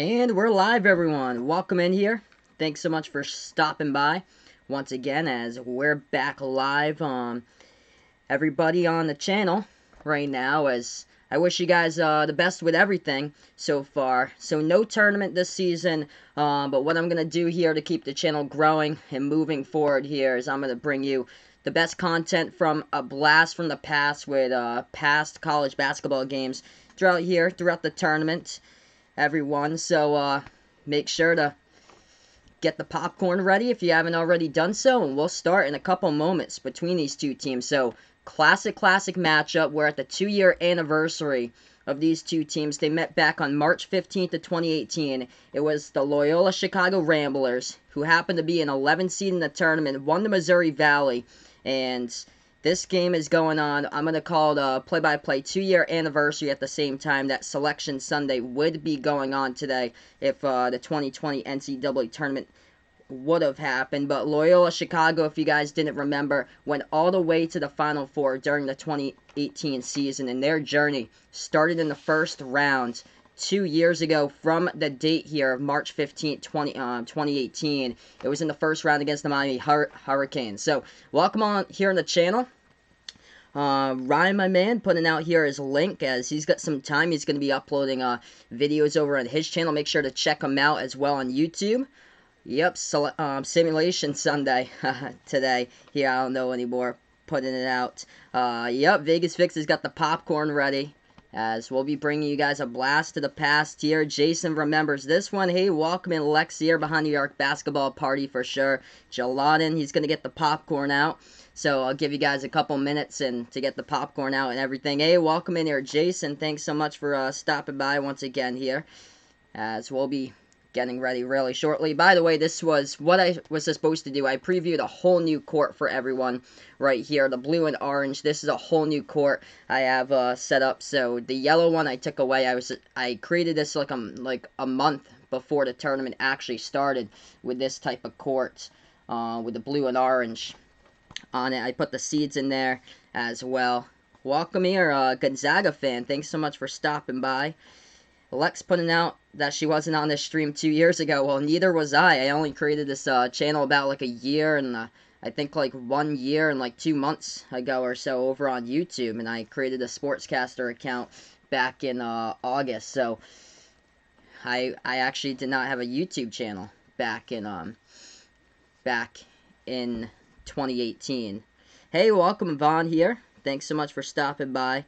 And we're live, everyone. Welcome in here. Thanks so much for stopping by once again as we're back live. Everybody on the channel right now, as I wish you guys the best with everything so far. So no tournament this season, but what I'm going to do here to keep the channel growing and moving forward here is I'm going to bring you the best content from a blast from the past with past college basketball games throughout the tournament, everyone. So make sure to get the popcorn ready if you haven't already done so, and we'll start in a couple moments between these two teams. So classic matchup. We're at the 2-year anniversary of these two teams. They met back on March 15th of 2018. It was the Loyola Chicago Ramblers, who happened to be an 11 seed in the tournament, won the Missouri Valley, and this game is going on. I'm going to call it a play-by-play 2-year anniversary at the same time that Selection Sunday would be going on today if the 2020 NCAA tournament would have happened. But Loyola Chicago, if you guys didn't remember, went all the way to the Final Four during the 2018 season, and their journey started in the first round 2 years ago from the date here of March 15th, 2018. It was in the first round against the Miami Hurricanes. So welcome on here on the channel. Ryan, my man, putting out here his link as he's got some time. He's going to be uploading videos over on his channel. Make sure to check him out as well on YouTube. Yep, Simulation Sunday today. Here, I don't know anymore. Putting it out. Yep, Vegas Fix has got the popcorn ready, as we'll be bringing you guys a blast to the past here. Jason remembers this one. Hey, welcome in Lex here behind New York basketball party for sure. Jaladen, he's going to get the popcorn out. So I'll give you guys a couple minutes and to get the popcorn out and everything. Hey, welcome in here, Jason. Thanks so much for stopping by once again here, as we'll be getting ready really shortly. By the way, this was what I was supposed to do. I previewed a whole new court for everyone right here, the blue and orange. This is a whole new court I have set up. So the yellow one I took away. I created this like a month before the tournament actually started with this type of court with the blue and orange on it. I put the seeds in there as well. Welcome here, Gonzaga fan. Thanks so much for stopping by. Lex putting out that she wasn't on this stream 2 years ago. Well, neither was I. I only created this channel about like a year and I think like 1 year and like 2 months ago or so over on YouTube. And I created a Sportscaster account back in August. So I actually did not have a YouTube channel back in 2018. Hey, welcome Vaughn here. Thanks so much for stopping by.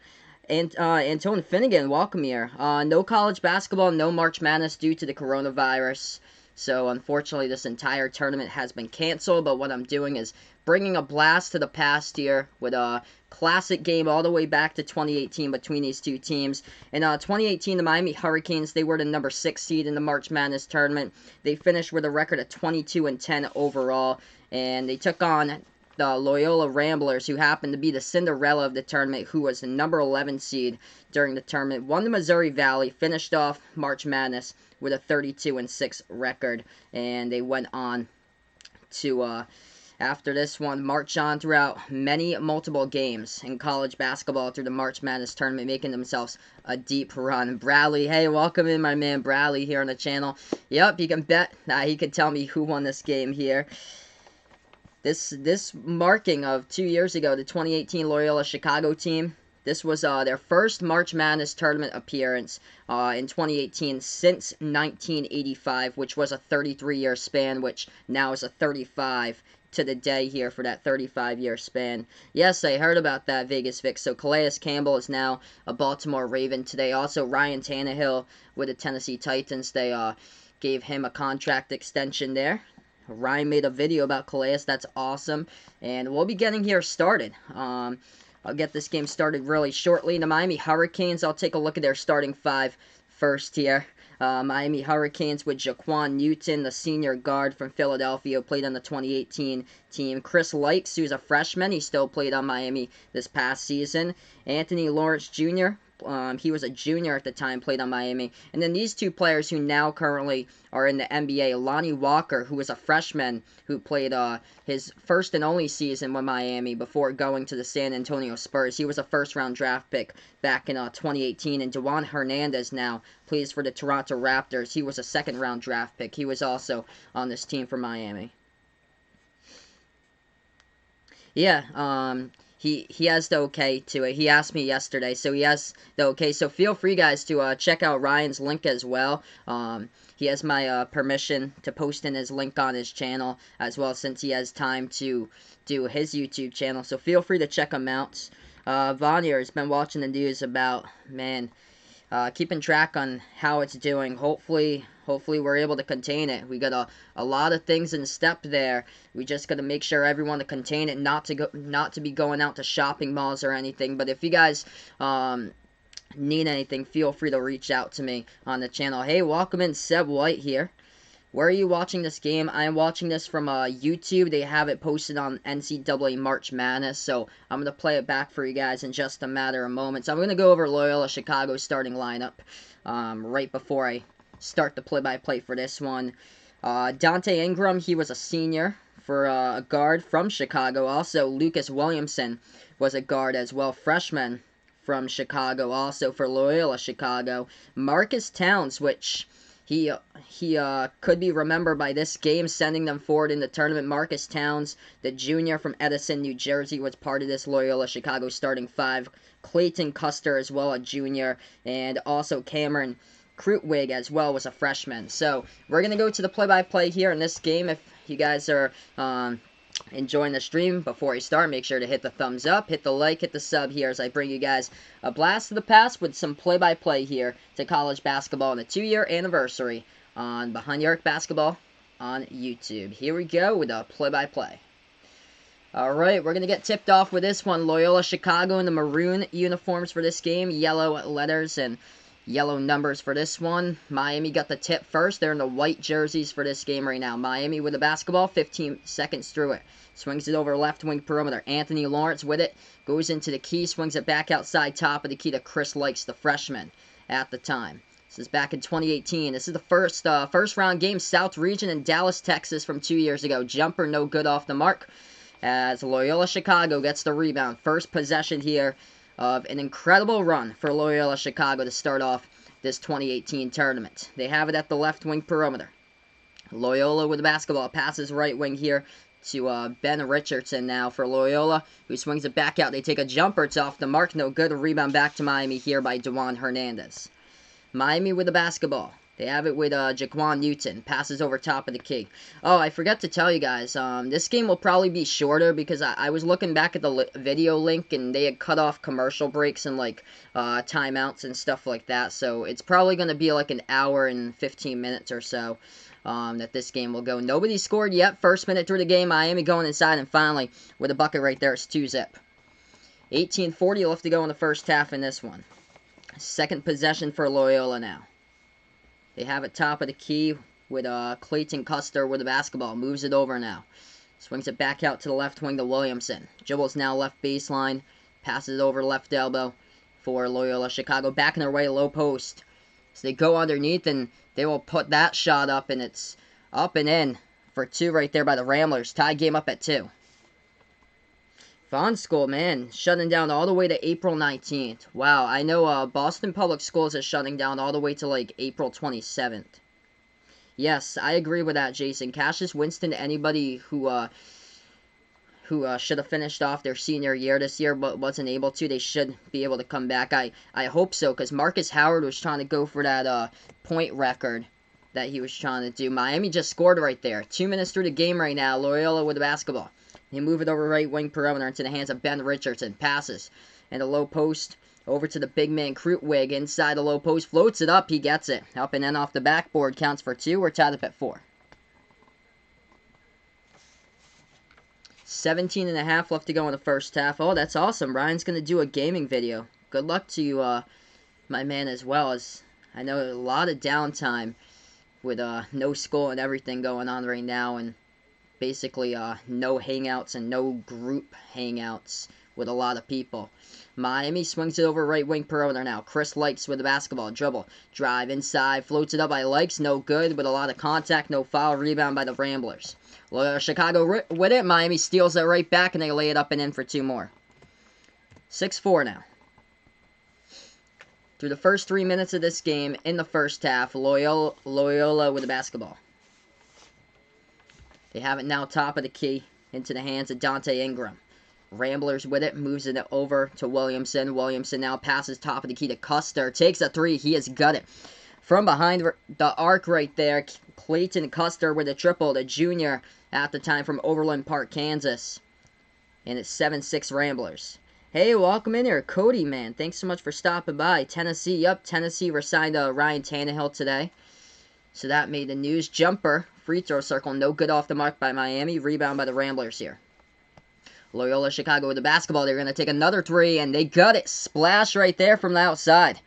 And Antone Finnegan, welcome here. No college basketball, no March Madness due to the coronavirus. So unfortunately, this entire tournament has been canceled. But what I'm doing is bringing a blast to the past here with a classic game all the way back to 2018 between these two teams. In 2018, the Miami Hurricanes, they were the number 6 seed in the March Madness tournament. They finished with a record of 22-10 overall, and they took on the Loyola Ramblers, who happened to be the Cinderella of the tournament, who was the number 11 seed during the tournament, won the Missouri Valley, finished off March Madness with a 32-6 record, and they went on to, after this one, march on throughout multiple games in college basketball through the March Madness tournament, making themselves a deep run. Bradley, hey, welcome in, my man Bradley here on the channel. Yep, you can bet he could tell me who won this game here. This marking of 2 years ago, the 2018 Loyola Chicago team, this was their first March Madness tournament appearance in 2018 since 1985, which was a 33-year span, which now is a 35 to the day here for that 35-year span. Yes, I heard about that, Vegas Fix. So Calais Campbell is now a Baltimore Raven today. Also, Ryan Tannehill with the Tennessee Titans. They gave him a contract extension there. Ryan made a video about Calais. That's awesome. And we'll be getting here started. I'll get this game started really shortly. The Miami Hurricanes, I'll take a look at their starting 5 first here. Miami Hurricanes with Jaquan Newton, the senior guard from Philadelphia, who played on the 2018 team. Chris Lykes, who's a freshman. He still played on Miami this past season. Anthony Lawrence Jr., he was a junior at the time, played on Miami. And then these two players who now currently are in the NBA, Lonnie Walker, who was a freshman who played his first and only season with Miami before going to the San Antonio Spurs. He was a first-round draft pick back in 2018. And Juwan Hernandez now plays for the Toronto Raptors. He was a second-round draft pick. He was also on this team for Miami. Yeah, he has the okay to it. He asked me yesterday, so he has the okay. So feel free, guys, to check out Ryan's link as well. He has my permission to post in his link on his channel as well, since he has time to do his YouTube channel. So feel free to check him out. Vanier has been watching the news about, man, keeping track on how it's doing. Hopefully we're able to contain it. We got a lot of things in step there. We just got to make sure everyone to contain it, not to be going out to shopping malls or anything. But if you guys need anything, feel free to reach out to me on the channel. Hey, welcome in, Seb White here. Where are you watching this game? I am watching this from YouTube. They have it posted on NCAA March Madness, so I'm going to play it back for you guys in just a matter of moments. I'm going to go over Loyola Chicago's starting lineup right before I start the play-by-play for this one. Dante Ingram, he was a senior for a guard from Chicago. Also, Lucas Williamson was a guard as well, freshman from Chicago, also for Loyola Chicago. Marcus Towns, which he could be remembered by this game, sending them forward in the tournament. Marcus Towns, the junior from Edison, New Jersey, was part of this Loyola Chicago starting five. Clayton Custer as well, a junior, and also Cameron Krutwig as well was a freshman. So we're going to go to the play-by-play here in this game. If you guys are enjoying the stream, before I start, make sure to hit the thumbs up, hit the like, hit the sub here as I bring you guys a blast of the past with some play-by-play here to college basketball on the 2-year anniversary on Behind the Arc Basketball on YouTube. Here we go with a play-by-play. Alright, we're going to get tipped off with this one. Loyola Chicago in the maroon uniforms for this game, yellow letters and yellow numbers for this one. Miami got the tip first. They're in the white jerseys for this game right now. Miami with the basketball, 15 seconds through it. Swings it over left wing perimeter. Anthony Lawrence with it. Goes into the key, swings it back outside top of the key to Chris Likes, the freshman at the time. This is back in 2018. This is the first round game, South Region in Dallas, Texas from 2 years ago. Jumper no good off the mark as Loyola Chicago gets the rebound. First possession here of an incredible run for Loyola Chicago to start off this 2018 tournament. They have it at the left wing perimeter. Loyola with the basketball. Passes right wing here to Ben Richardson now for Loyola, who swings it back out. They take a jumper. It's off the mark. No good. A rebound back to Miami here by Juwan Hernandez. Miami with the basketball. They have it with Jaquan Newton. Passes over top of the key. Oh, I forgot to tell you guys, this game will probably be shorter because I was looking back at the video link and they had cut off commercial breaks and like timeouts and stuff like that. So it's probably going to be like an hour and 15 minutes or so that this game will go. Nobody scored yet. First minute through the game, Miami going inside, and finally with a bucket right there, it's 2-zip. 18:40 left to go in the first half in this one. Second possession for Loyola now. They have it top of the key with Clayton Custer with the basketball. Moves it over now. Swings it back out to the left wing to Williamson. Dribbles now left baseline. Passes it over left elbow for Loyola Chicago. Back in their way, low post. So they go underneath and they will put that shot up, and it's up and in for two right there by the Ramblers. Tie game up at 2. Vaughn School, man, shutting down all the way to April 19th. Wow, I know Boston Public Schools is shutting down all the way to like April 27th. Yes, I agree with that, Jason. Cassius Winston, anybody who should have finished off their senior year this year but wasn't able to, they should be able to come back. I hope so, because Marcus Howard was trying to go for that point record that he was trying to do. Miami just scored right there. 2 minutes through the game right now. Loyola with the basketball. They move it over right wing perimeter into the hands of Ben Richardson. Passes. And a low post over to the big man Krutwig. Inside the low post. Floats it up. He gets it. Up and in off the backboard. Counts for 2. We're tied up at 4. 17.5 left to go in the first half. Oh, that's awesome. Ryan's going to do a gaming video. Good luck to you, my man, as well. As I know a lot of downtime with no school and everything going on right now. And basically no hangouts and no group hangouts with a lot of people. Miami swings it over right wing perimeter now. Chris Likes with the basketball. Dribble. Drive inside. Floats it up by Likes. No good with a lot of contact. No foul. Rebound by the Ramblers. Loyola Chicago with it. Miami steals it right back and they lay it up and in for 2 more. 6-4 now. Through the first 3 minutes of this game in the first half, Loyola with the basketball. They have it now top of the key into the hands of Dante Ingram. Ramblers with it, moves it over to Williamson. Williamson now passes top of the key to Custer. Takes a 3. He has got it. From behind the arc right there, Clayton Custer with a triple, the junior at the time from Overland Park, Kansas. And it's 7-6 Ramblers. Hey, welcome in here, Cody, man. Thanks so much for stopping by. Tennessee, yep, Tennessee resigned Ryan Tannehill today. So that made the news. Jumper, free throw circle, no good off the mark by Miami. Rebound by the Ramblers here. Loyola Chicago with the basketball. They're going to take another 3, and they got it. Splash right there from the outside.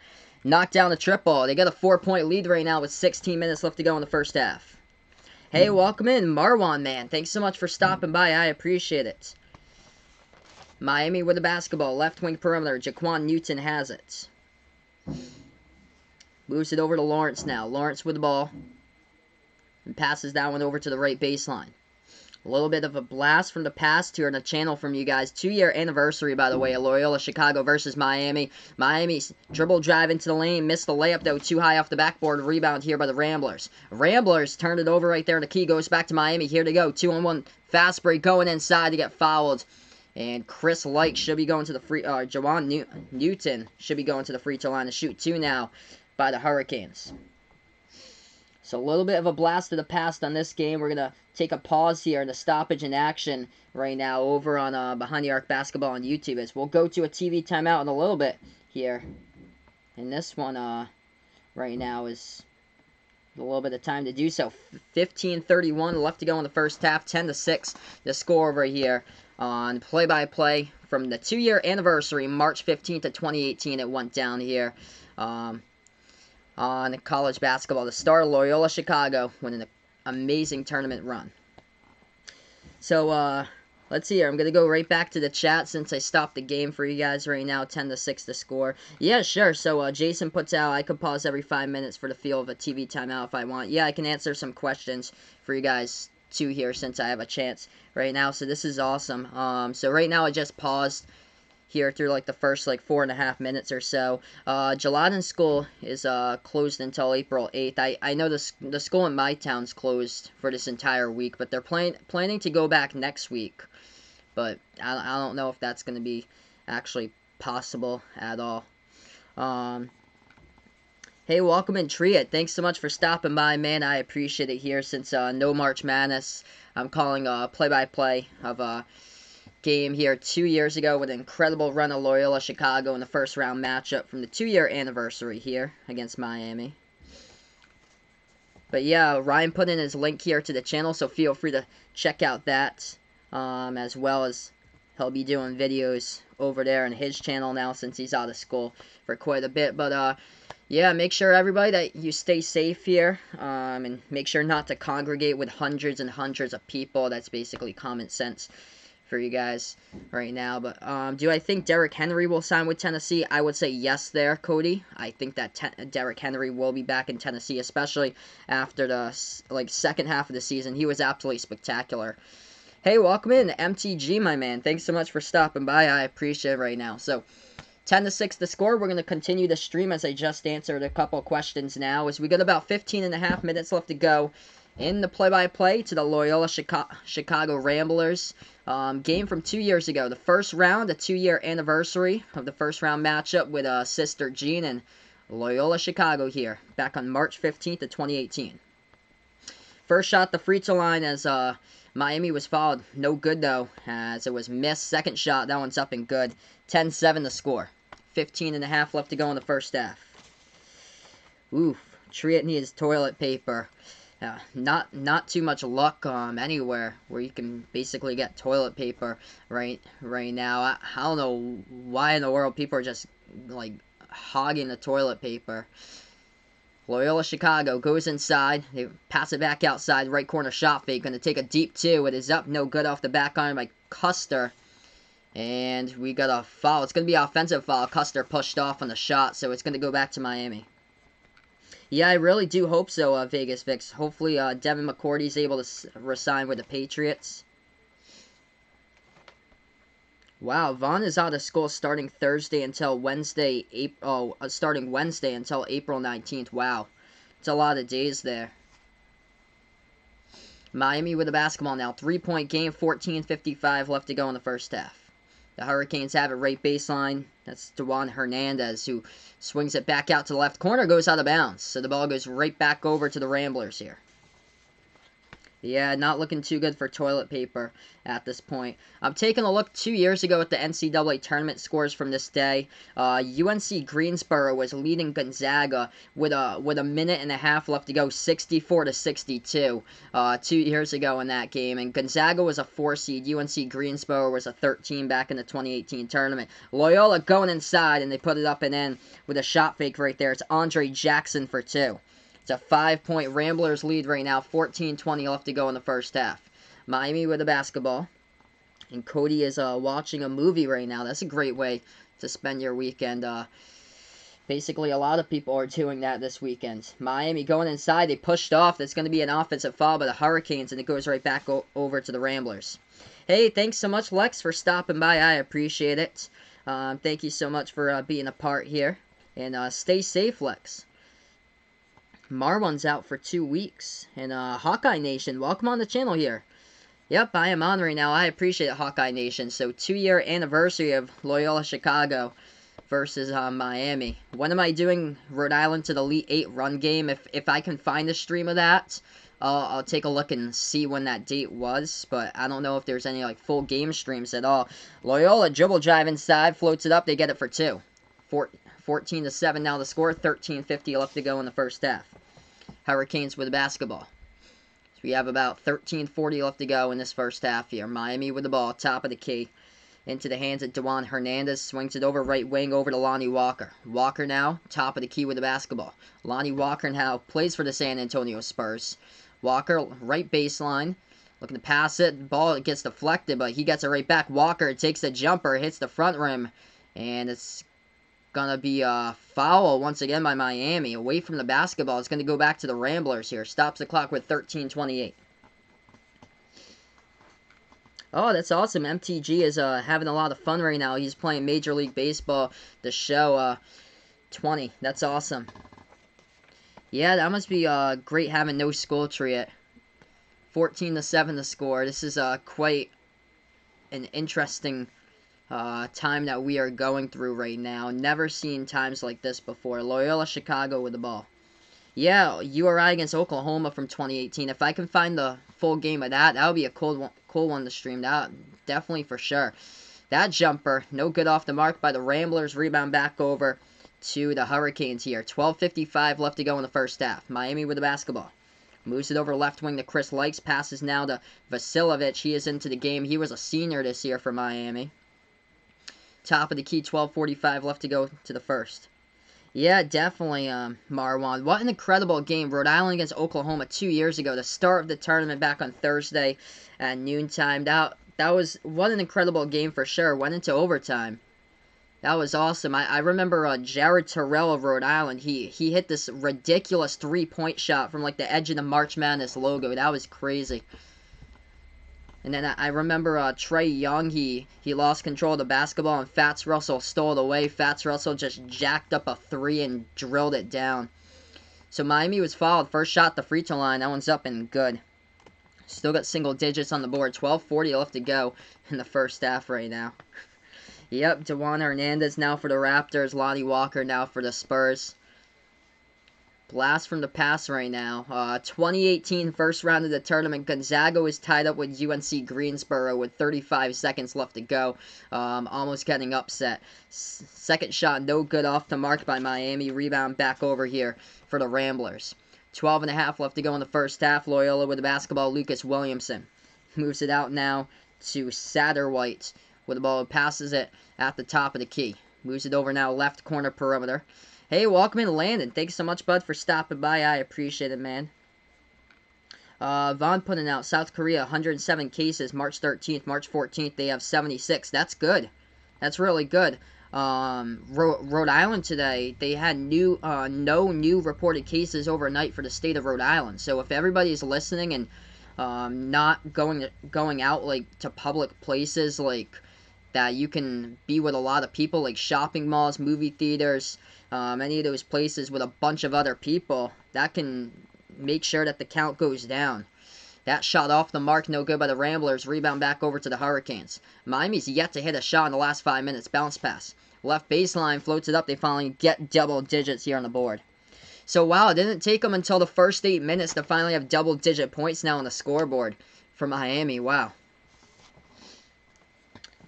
Knocked down the triple. They got a 4-point lead right now with 16 minutes left to go in the first half. Hey, welcome in, Marwan, man. Thanks so much for stopping by. I appreciate it. Miami with the basketball. Left wing perimeter. Jaquan Newton has it. Moves it over to Lawrence now. Lawrence with the ball. And passes that one over to the right baseline. A little bit of a blast from the past here on the channel from you guys. 2-year anniversary, by the way, of Loyola Chicago versus Miami. Miami's dribble drive into the lane. Missed the layup, though, too high off the backboard. Rebound here by the Ramblers. Ramblers turned it over right there in the key. Goes back to Miami. Here to go. 2-on-1 fast break going inside to get fouled. And Chris Light should be going to the free... Jawan Newton should be going to the free throw line to shoot 2 now by the Hurricanes. So a little bit of a blast to the past on this game. We're going to take a pause here in the stoppage in action right now over on Behind the Arc Basketball on YouTube. As we'll go to a TV timeout in a little bit here. And this one right now is a little bit of time to do so. 15:31 left to go in the first half. 10-6 the score over here on play-by-play from the 2-year anniversary, March 15th of 2018. It went down here. On college basketball. The star Loyola Chicago with an amazing tournament run. So, let's see here. I'm going to go right back to the chat since I stopped the game for you guys right now. 10-6 the score. Yeah, sure. So, Jason puts out, I could pause every 5 minutes for the feel of a TV timeout if I want. Yeah, I can answer some questions for you guys too here since I have a chance right now. So, this is awesome. So, right now I just paused here through like the first 4.5 minutes or so. Gelatin School is closed until April 8th. I know the school in my town's closed for this entire week, but they're planning to go back next week. But I don't know if that's going to be actually possible at all. Hey, welcome in, Triet. Thanks so much for stopping by, man. I appreciate it here since no March Madness. I'm calling play-by-play of game here 2 years ago with an incredible run of Loyola Chicago in the first round matchup from the 2-year anniversary here against Miami. But yeah, Ryan put in his link here to the channel, so feel free to check out that, as well as he'll be doing videos over there on his channel now since he's out of school for quite a bit. But yeah, make sure everybody that you stay safe here, and make sure not to congregate with hundreds and hundreds of people. That's basically common sense for you guys right now. But do I think Derrick Henry will sign with Tennessee? I would say yes there, Cody. I think that Derrick Henry will be back in Tennessee, especially after the second half of the season. He was absolutely spectacular. Hey, welcome in, MTG, my man. Thanks so much for stopping by. I appreciate it right now. So 10-6 the score. We're going to continue the stream as I just answered a couple questions now, as we got about 15.5 minutes left to go in the play-by-play to the Loyola Chicago Ramblers game from 2 years ago. The first round, the 2-year anniversary of the first round matchup with Sister Jean and Loyola Chicago here, back on March 15th of 2018. First shot, the free throw line as Miami was fouled. No good, though, as it was missed. Second shot, that one's up and good. 10-7 the score. 15.5 left to go in the first half. Oof, Triet needs toilet paper. Not too much luck anywhere where you can basically get toilet paper right now. I don't know why in the world people are just hogging the toilet paper. Loyola Chicago goes inside. They pass it back outside. Right corner shot fake. Going to take a deep 2. It is up. No good off the back iron by Custer. And we got a foul. It's going to be an offensive foul. Custer pushed off on the shot, so it's going to go back to Miami. Yeah, I really do hope so, Vegas Vix. Hopefully, Devin McCourty's able to resign with the Patriots. Wow, Vaughn is out of school starting Thursday until Wednesday. Starting Wednesday until April 19th. Wow, it's a lot of days there. Miami with the basketball now. 3-point game, 14:55 left to go in the first half. The Hurricanes have it right baseline. That's Juan Hernandez, who swings it back out to the left corner, goes out of bounds. So the ball goes right back over to the Ramblers here. Yeah, not looking too good for toilet paper at this point. I'm taking a look 2 years ago at the NCAA tournament scores from this day. UNC Greensboro was leading Gonzaga with a minute and a half left to go, 64-62. 2 years ago in that game, and Gonzaga was a 4 seed. UNC Greensboro was a 13 back in the 2018 tournament. Loyola going inside, and they put it up and in with a shot fake right there. It's Andre Jackson for 2. It's a 5-point Ramblers lead right now. 14:20 left to go in the first half. Miami with the basketball. And Cody is watching a movie right now. That's a great way to spend your weekend. Basically, a lot of people are doing that this weekend. Miami going inside. They pushed off. That's going to be an offensive foul by the Hurricanes, and it goes right back over to the Ramblers. Hey, thanks so much, Lex, for stopping by. I appreciate it. Thank you so much for being a part here. And stay safe, Lex. Marwan's out for 2 weeks. And Hawkeye Nation, welcome on the channel here. Yep, I am on right now. I appreciate it, Hawkeye Nation. So, 2-year anniversary of Loyola Chicago versus Miami. When am I doing Rhode Island to the Elite 8 run game? If I can find a stream of that, I'll take a look and see when that date was. But I don't know if there's any like full game streams at all. Loyola dribble drive inside, floats it up. They get it for 2. 14-7 now the score. 13:50 left to go in the first half. Hurricanes with the basketball. So we have about 13:40 left to go in this first half here. Miami with the ball, top of the key. Into the hands of Juan Hernandez. Swings it over right wing over to Lonnie Walker. Walker now, top of the key with the basketball. Lonnie Walker now plays for the San Antonio Spurs. Walker, right baseline. Looking to pass it. The ball gets deflected, but he gets it right back. Walker takes the jumper, hits the front rim. And it's gonna be a foul once again by Miami. Away from the basketball. It's gonna go back to the Ramblers here. Stops the clock with 13:28. Oh, that's awesome. MTG is having a lot of fun right now. He's playing Major League Baseball, the show 20. That's awesome. Yeah, that must be great having no school yet. 14-7 the score. This is quite an interesting time that we are going through right now. Never seen times like this before. Loyola Chicago with the ball. Yeah, URI against Oklahoma from 2018. If I can find the full game of that, that would be a cool one to stream. That definitely for sure. That jumper, no good off the mark by the Ramblers. Rebound back over to the Hurricanes here. 12:55 left to go in the first half. Miami with the basketball. Moves it over left wing to Chris Likes. Passes now to Vasiljevic. He is into the game. He was a senior this year for Miami. Top of the key, 12:45 left to go to the first. Yeah, definitely, Marwan. What an incredible game. Rhode Island against Oklahoma 2 years ago. The start of the tournament back on Thursday at noontime. That was, what an incredible game for sure. Went into overtime. That was awesome. I remember Jared Terrell of Rhode Island. He hit this ridiculous 3-point shot from like the edge of the March Madness logo. That was crazy. And then I remember Trey Young, he lost control of the basketball, and Fats Russell stole it away. Fats Russell just jacked up a 3 and drilled it down. So Miami was fouled. First shot, the free throw line. That one's up and good. Still got single digits on the board. 12:40 left to go in the first half right now. Yep, Juan Hernandez now for the Raptors. Lonnie Walker now for the Spurs. Blast from the pass right now. 2018 first round of the tournament. Gonzaga is tied up with UNC Greensboro with 35 seconds left to go. Almost getting upset. Second shot no good off the mark by Miami. Rebound back over here for the Ramblers. 12:30 left to go in the first half. Loyola with the basketball. Lucas Williamson moves it out now to Satterwhite with the ball. Passes it at the top of the key. Moves it over now left corner perimeter. Hey, welcome in, Landon. Thanks so much, bud, for stopping by. I appreciate it, man. Vaughn putting out South Korea 107 cases March 13th, March 14th they have 76. That's good. That's really good. Rhode Island today they had no new reported cases overnight for the state of Rhode Island. So if everybody's listening and not going out like to public places like that you can be with a lot of people like shopping malls, movie theaters, any of those places with a bunch of other people, that can make sure that the count goes down. That shot off the mark, no good by the Ramblers. Rebound back over to the Hurricanes. Miami's yet to hit a shot in the last 5 minutes. Bounce pass. Left baseline floats it up. They finally get double digits here on the board. So, wow, it didn't take them until the first 8 minutes to finally have double-digit points now on the scoreboard for Miami. Wow.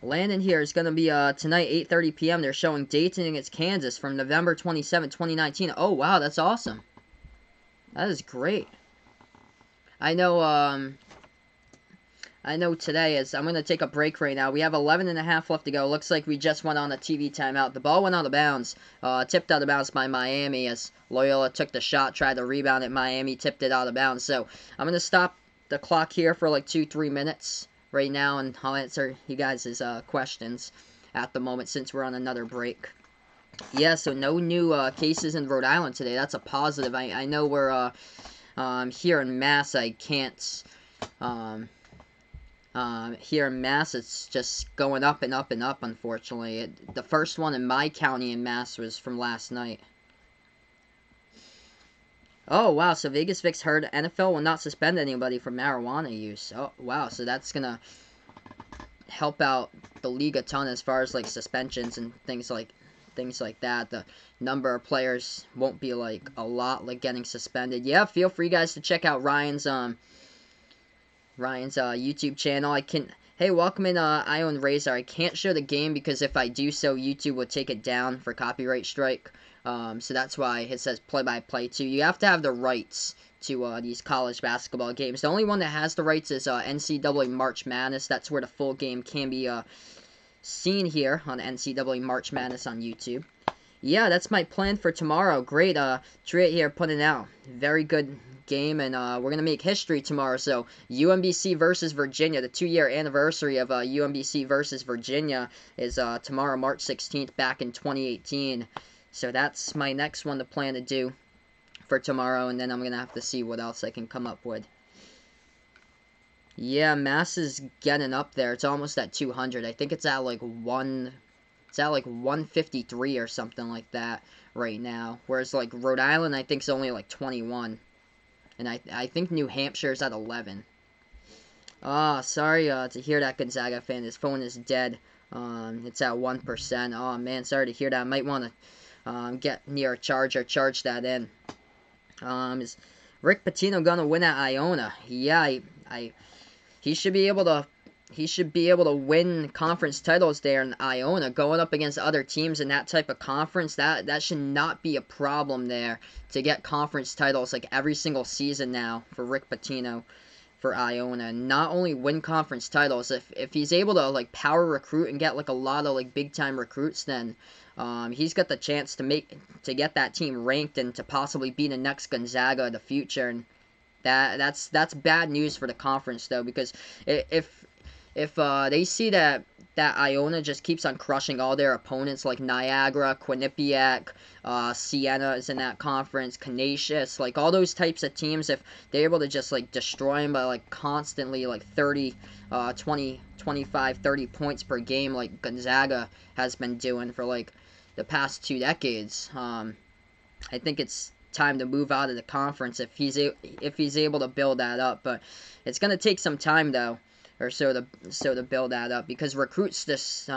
Landon here is going to be tonight, 8:30 p.m. They're showing Dayton against Kansas from November 27, 2019. Oh, wow, that's awesome. That is great. I know today is, I'm going to take a break right now. We have 11 and a half left to go. Looks like we just went on a TV timeout. The ball went out of bounds, tipped out of bounds by Miami as Loyola took the shot, tried to rebound it. Miami tipped it out of bounds. So I'm going to stop the clock here for like 2-3 minutes right now, and I'll answer you guys' questions at the moment since we're on another break. Yeah, so no new cases in Rhode Island today. That's a positive. I know we're here in Mass, I can't, here in Mass, it's just going up and up and up, unfortunately. The first one in my county in Mass was from last night. Oh, wow, so Vegas Vic's heard NFL will not suspend anybody for marijuana use. Oh, wow, so that's going to help out the league a ton as far as, like, suspensions and things like that. The number of players won't be like a lot like getting suspended. Yeah, feel free guys to check out Ryan's YouTube channel. Hey, welcome in Ion Razor. I can't show the game because if I do so, YouTube will take it down for copyright strike. So that's why it says play-by-play too. You have to have the rights to these college basketball games. The only one that has the rights is NCAA March Madness. That's where the full game can be seen here on NCAA March Madness on YouTube. Yeah, that's my plan for tomorrow. Great, Triet here putting out. Very good game, and we're going to make history tomorrow. So, UMBC versus Virginia, the 2-year anniversary of UMBC versus Virginia is tomorrow, March 16th, back in 2018. So, that's my next one to plan to do for tomorrow, and then I'm going to have to see what else I can come up with. Yeah, Mass is getting up there. It's almost at 200. I think it's at like 153 or something like that right now. Whereas like Rhode Island, I think is only like 21. And I think New Hampshire is at 11. Ah, sorry to hear that, Gonzaga fan. His phone is dead. It's at 1%. Oh man, sorry to hear that. I might want to get near a charger, charge that in. Is Rick Pitino gonna win at Iona? Yeah, he should be able to win conference titles there in Iona, going up against other teams in that type of conference. That should not be a problem there to get conference titles like every single season now for Rick Pitino for Iona. Not only win conference titles, if he's able to like power recruit and get like a lot of like big time recruits, then he's got the chance to get that team ranked and to possibly be the next Gonzaga of the future. And that's bad news for the conference though, because if they see that Iona just keeps on crushing all their opponents like Niagara, Quinnipiac, Siena is in that conference, Canisius, like all those types of teams, if they're able to just like destroy them by like constantly like 30, 20, 25, 30 points per game like Gonzaga has been doing for like the past 2 decades, I think it's time to move out of the conference if he's able to build that up. But it's going to take some time though, or so to build that up, because recruits just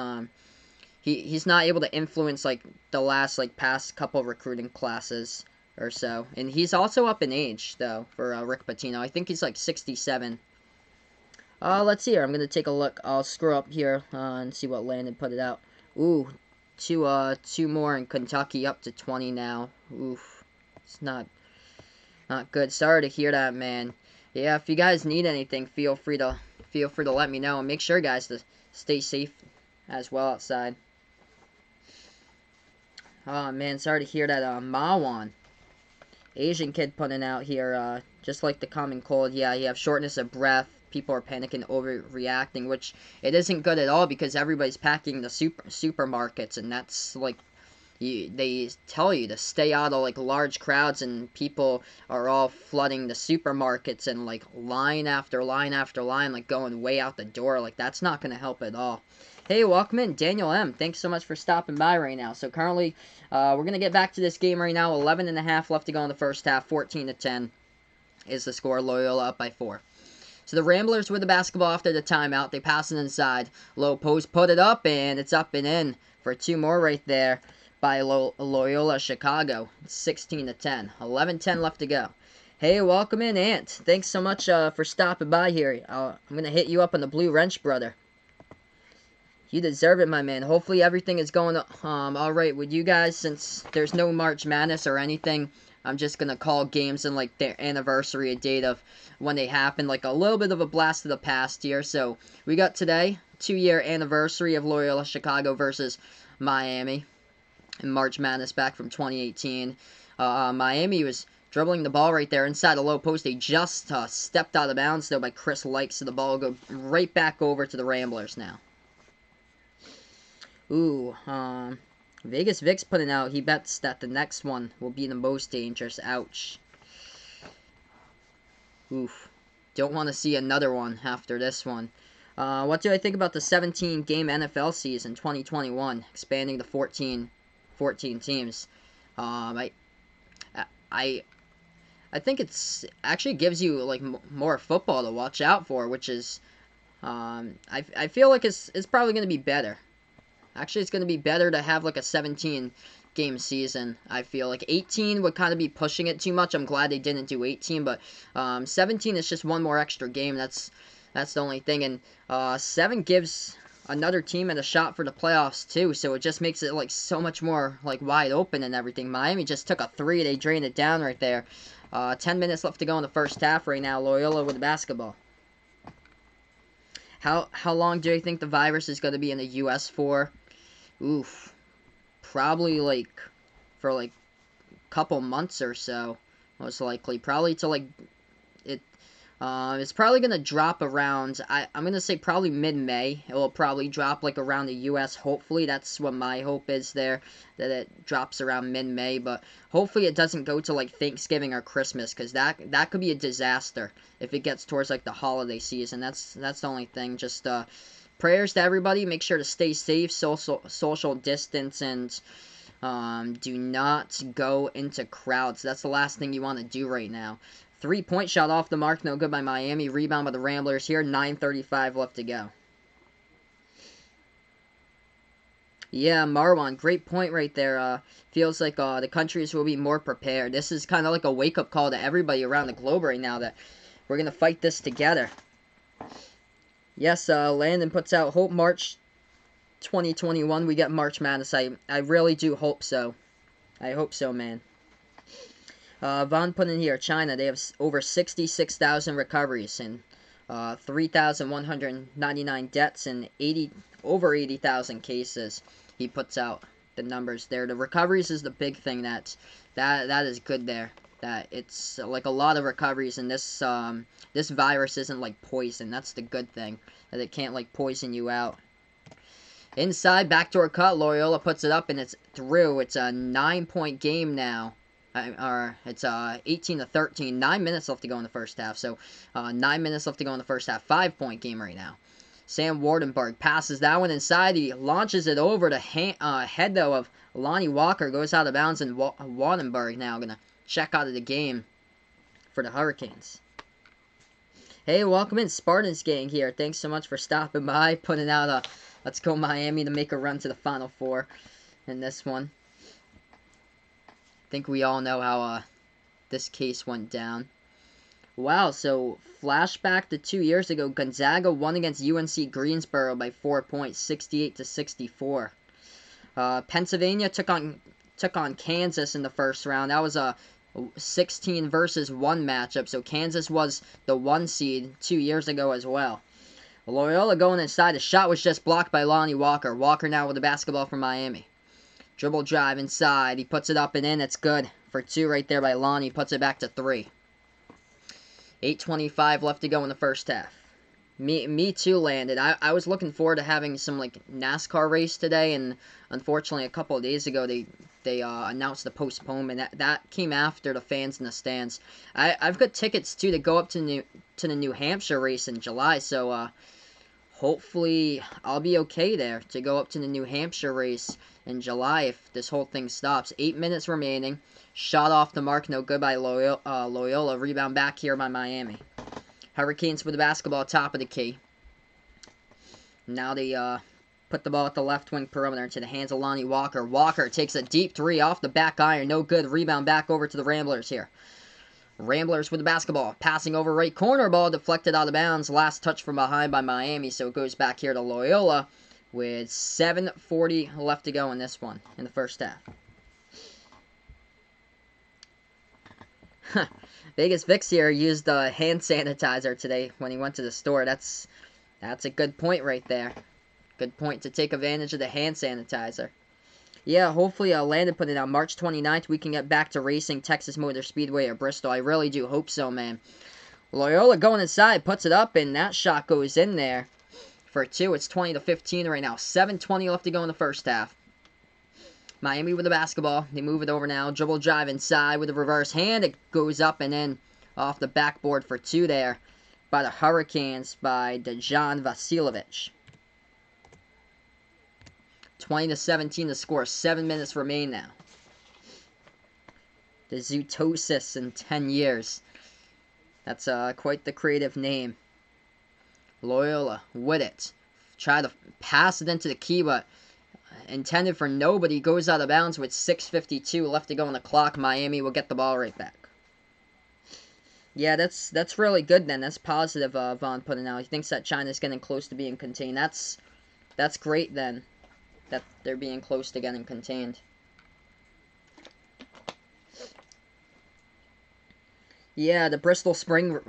he's not able to influence like the last like past couple recruiting classes or so. And he's also up in age though for Rick Pitino. I think he's like 67. Let's see here. I'm going to take a look. I'll scroll up here and see what Landon put it out. Ooh, two more in Kentucky, up to 20 now. Oof. It's not good. Sorry to hear that, man. Yeah, if you guys need anything, feel free to let me know, and make sure, guys, to stay safe as well outside. Oh man, sorry to hear that. Mawan, Asian kid putting out here. Just like the common cold, yeah, you have shortness of breath. People are panicking, overreacting, which it isn't good at all because everybody's packing the supermarkets, and that's like they tell you to stay out of like large crowds, and people are all flooding the supermarkets and like line after line after line, like going way out the door. Like that's not going to help at all. Hey, welcome in, Daniel M. Thanks so much for stopping by right now. So currently, we're going to get back to this game right now. 11.5 left to go in the first half. 14-10 is the score. Loyola up by 4. So the Ramblers with the basketball after the timeout. They pass it inside. Low post, put it up, and it's up and in for 2 more right there by Loyola Chicago. 16-10. 11-10 left to go. Hey, welcome in, Ant. Thanks so much for stopping by here. I'm going to hit you up on the Blue Wrench, brother. You deserve it, my man. Hopefully everything is going all right with you guys. Since there's no March Madness or anything, I'm just going to call games in like their anniversary, a date of when they happened, like a little bit of a blast of the past here. So we got today, 2-year anniversary of Loyola Chicago versus Miami in March Madness back from 2018. Miami was dribbling the ball right there inside the low post. They just stepped out of bounds, though, by Chris Lykes, so the ball will go right back over to the Ramblers now. Ooh, Vegas Vic's putting out, he bets that the next one will be the most dangerous. Ouch. Oof. Don't want to see another one after this one. What do I think about the 17-game NFL season 2021, expanding to 14 teams? I think it's actually gives you like more football to watch out for, which is I feel like it's probably going to be better. Actually, it's going to be better to have like a 17-game season. I feel like 18 would kind of be pushing it too much. I'm glad they didn't do 18, but 17 is just one more extra game. That's the only thing, and 7 gives another team a shot for the playoffs too. So it just makes it like so much more like wide open and everything. Miami just took a 3. They drained it down right there. 10 minutes left to go in the first half right now. Loyola with the basketball. How long do you think the virus is going to be in the U.S. for? Oof. Probably like for like a couple months or so, most likely. Probably to like it. It's probably gonna drop around. I'm gonna say probably mid-May. It will probably drop like around the U.S. Hopefully, that's what my hope is there, that it drops around mid-May. But hopefully, it doesn't go to like Thanksgiving or Christmas, because that could be a disaster if it gets towards like the holiday season. That's the only thing. Just prayers to everybody. Make sure to stay safe, social distance, and do not go into crowds. That's the last thing you want to do right now. 3-point shot off the mark, no good by Miami. Rebound by the Ramblers here. 9:35 left to go. Yeah, Marwan, great point right there. Feels like the countries will be more prepared. This is kind of like a wake-up call to everybody around the globe right now that we're going to fight this together. Yes, Landon puts out hope March 2021 we get March Madness. I really do hope so. I hope so, man. Vaughn put in here, China, they have over 66,000 recoveries and 3,199 deaths and over 80,000 cases. He puts out the numbers there. The recoveries is the big thing that is good there. That it's like a lot of recoveries, and this this virus isn't like poison. That's the good thing, that it can't like poison you out. Inside, backdoor cut, Loyola puts it up and it's through. It's a 9-point game now. It's 18-13. 9 minutes left to go in the first half. So 9 minutes left to go in the first half. 5-point game right now. Sam Wardenberg passes that one inside. He launches it over to head though of Lonnie Walker. Goes out of bounds, and Wardenberg now gonna check out of the game for the Hurricanes. Hey, welcome in, Spartans gang here. Thanks so much for stopping by, putting out a let's go Miami to make a run to the Final Four in this one. I think we all know how this case went down. Wow, so flashback to 2 years ago, Gonzaga won against UNC Greensboro by 4 points, 68-64. Pennsylvania took on Kansas in the first round. That was a 16 versus 1 matchup, so Kansas was the 1 seed 2 years ago as well. Loyola going inside. The shot was just blocked by Lonnie Walker. Walker now with the basketball for Miami. Dribble drive inside. He puts it up and in. It's good for 2 right there by Lonnie. Puts it back to 3. 8:25 left to go in the first half. Me too, Landon. I was looking forward to having some like NASCAR race today, and unfortunately a couple of days ago they announced the postponement. That came after the fans in the stands. I've got tickets too to go up to the New Hampshire race in July, so hopefully I'll be okay there to go up to the New Hampshire race in July if this whole thing stops. 8 minutes remaining. Shot off the mark, no good by Loyola. Rebound back here by Miami. Hurricanes with the basketball, top of the key. Now they put the ball at the left wing perimeter into the hands of Lonnie Walker. Walker takes a deep three off the back iron. No good. Rebound back over to the Ramblers here. Ramblers with the basketball. Passing over right corner. Ball deflected out of bounds. Last touch from behind by Miami. So it goes back here to Loyola with 7:40 left to go in this one in the first half. Vegas Vix here used hand sanitizer today when he went to the store. That's a good point right there. Good point to take advantage of the hand sanitizer. Yeah, hopefully Landon put it out. March 29th, we can get back to racing Texas Motor Speedway at Bristol. I really do hope so, man. Loyola going inside, puts it up, and that shot goes in there for 2. It's 20-15 right now. 7:20 left to go in the first half. Miami with the basketball. They move it over now. Dribble drive inside with a reverse hand. It goes up and in off the backboard for 2 there by the Hurricanes by Dejan Vasiljevic. 20-17 to score. 7 minutes remain now. The Zootosis in 10 years. That's quite the creative name. Loyola with it. Try to pass it into the key, but intended for nobody. Goes out of bounds with 6:52 left to go on the clock. Miami will get the ball right back. Yeah, that's really good then. That's positive, Vaughn putting out. He thinks that China's getting close to being contained. That's great then, that they're being close to getting contained. Yeah, the Bristol spring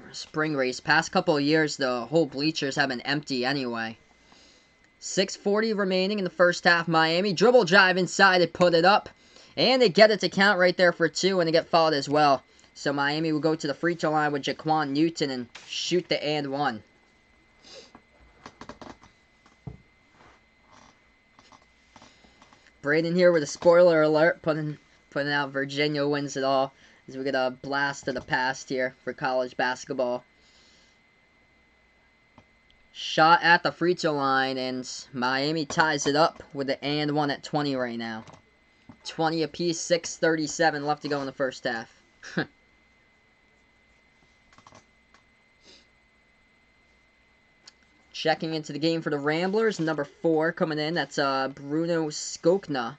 race. Past couple of years, the whole bleachers have been empty anyway. 6:40 remaining in the first half. Miami dribble drive inside. They put it up. And they get it to count right there for 2. And they get fouled as well. So Miami will go to the free throw line with Jaquan Newton and shoot the and 1. Braden here with a spoiler alert. Putting out Virginia wins it all. As we get a blast to the past here for college basketball. Shot at the free throw line, and Miami ties it up with the and 1 at 20 right now. 20 apiece, 6:37 left to go in the first half. Checking into the game for the Ramblers, number 4 coming in. That's Bruno Skokna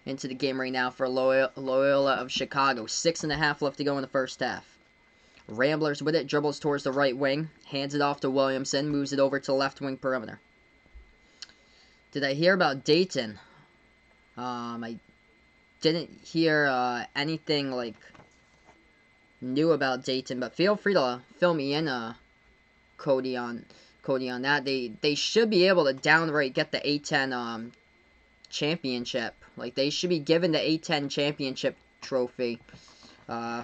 into the game right now for Loyola of Chicago. 6.5 left to go in the first half. Ramblers with it, dribbles towards the right wing, hands it off to Williamson, moves it over to left wing perimeter. Did I hear about Dayton? I didn't hear anything like new about Dayton, but feel free to fill me in, Cody on that. They should be able to downright get the A10 championship. Like, they should be given the A10 championship trophy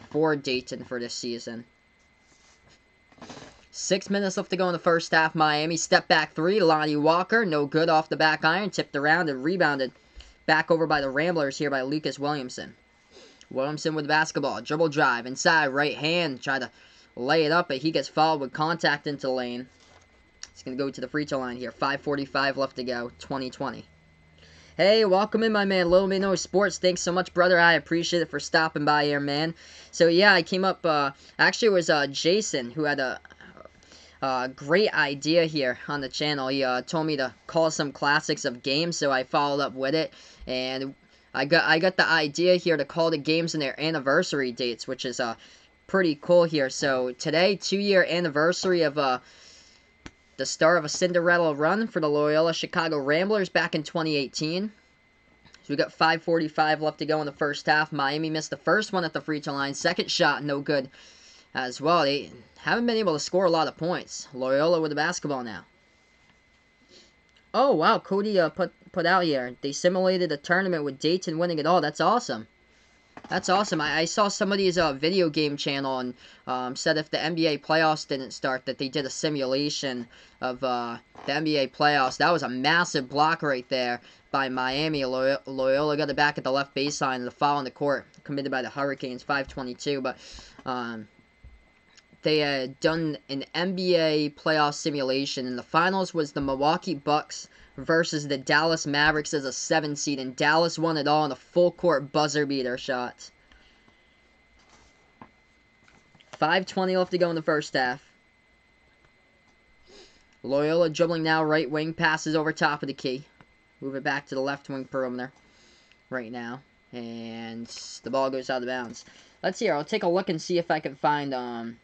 for Dayton for this season. 6 minutes left to go in the first half. Miami step back 3. Lonnie Walker, no good off the back iron. Tipped around and rebounded back over by the Ramblers here by Lucas Williamson. Williamson with the basketball. Dribble drive inside. Right hand. Try to lay it up, but he gets fouled with contact into the lane. He's going to go to the free throw line here. 5:45 left to go. 20-20. Hey, welcome in, my man. Little Me No Sports. Thanks so much, brother. I appreciate it for stopping by here, man. So, yeah, I came up, actually, it was Jason who had a great idea here on the channel. He told me to call some classics of games, so I followed up with it. And I got the idea here to call the games in their anniversary dates, which is pretty cool here. So, today, 2-year anniversary of the start of a Cinderella run for the Loyola Chicago Ramblers back in 2018. So we got 5:45 left to go in the first half. Miami missed the first one at the free throw line. Second shot, no good as well. They haven't been able to score a lot of points. Loyola with the basketball now. Oh, wow. Cody put out here. They simulated a tournament with Dayton winning it all. That's awesome. That's awesome. I saw somebody's video game channel and said if the NBA playoffs didn't start, that they did a simulation of the NBA playoffs. That was a massive block right there by Miami. Loyola got it back at the left baseline. The foul on the court committed by the Hurricanes, 5:22. But they had done an NBA playoff simulation, and the finals was the Milwaukee Bucks versus the Dallas Mavericks as a 7 seed, and Dallas won it all in a full court buzzer beater shot. 5:20 left to go in the first half. Loyola dribbling now, right wing, passes over top of the key. Move it back to the left wing perimeter right now, and the ball goes out of bounds. Let's see here. I'll take a look and see if I can find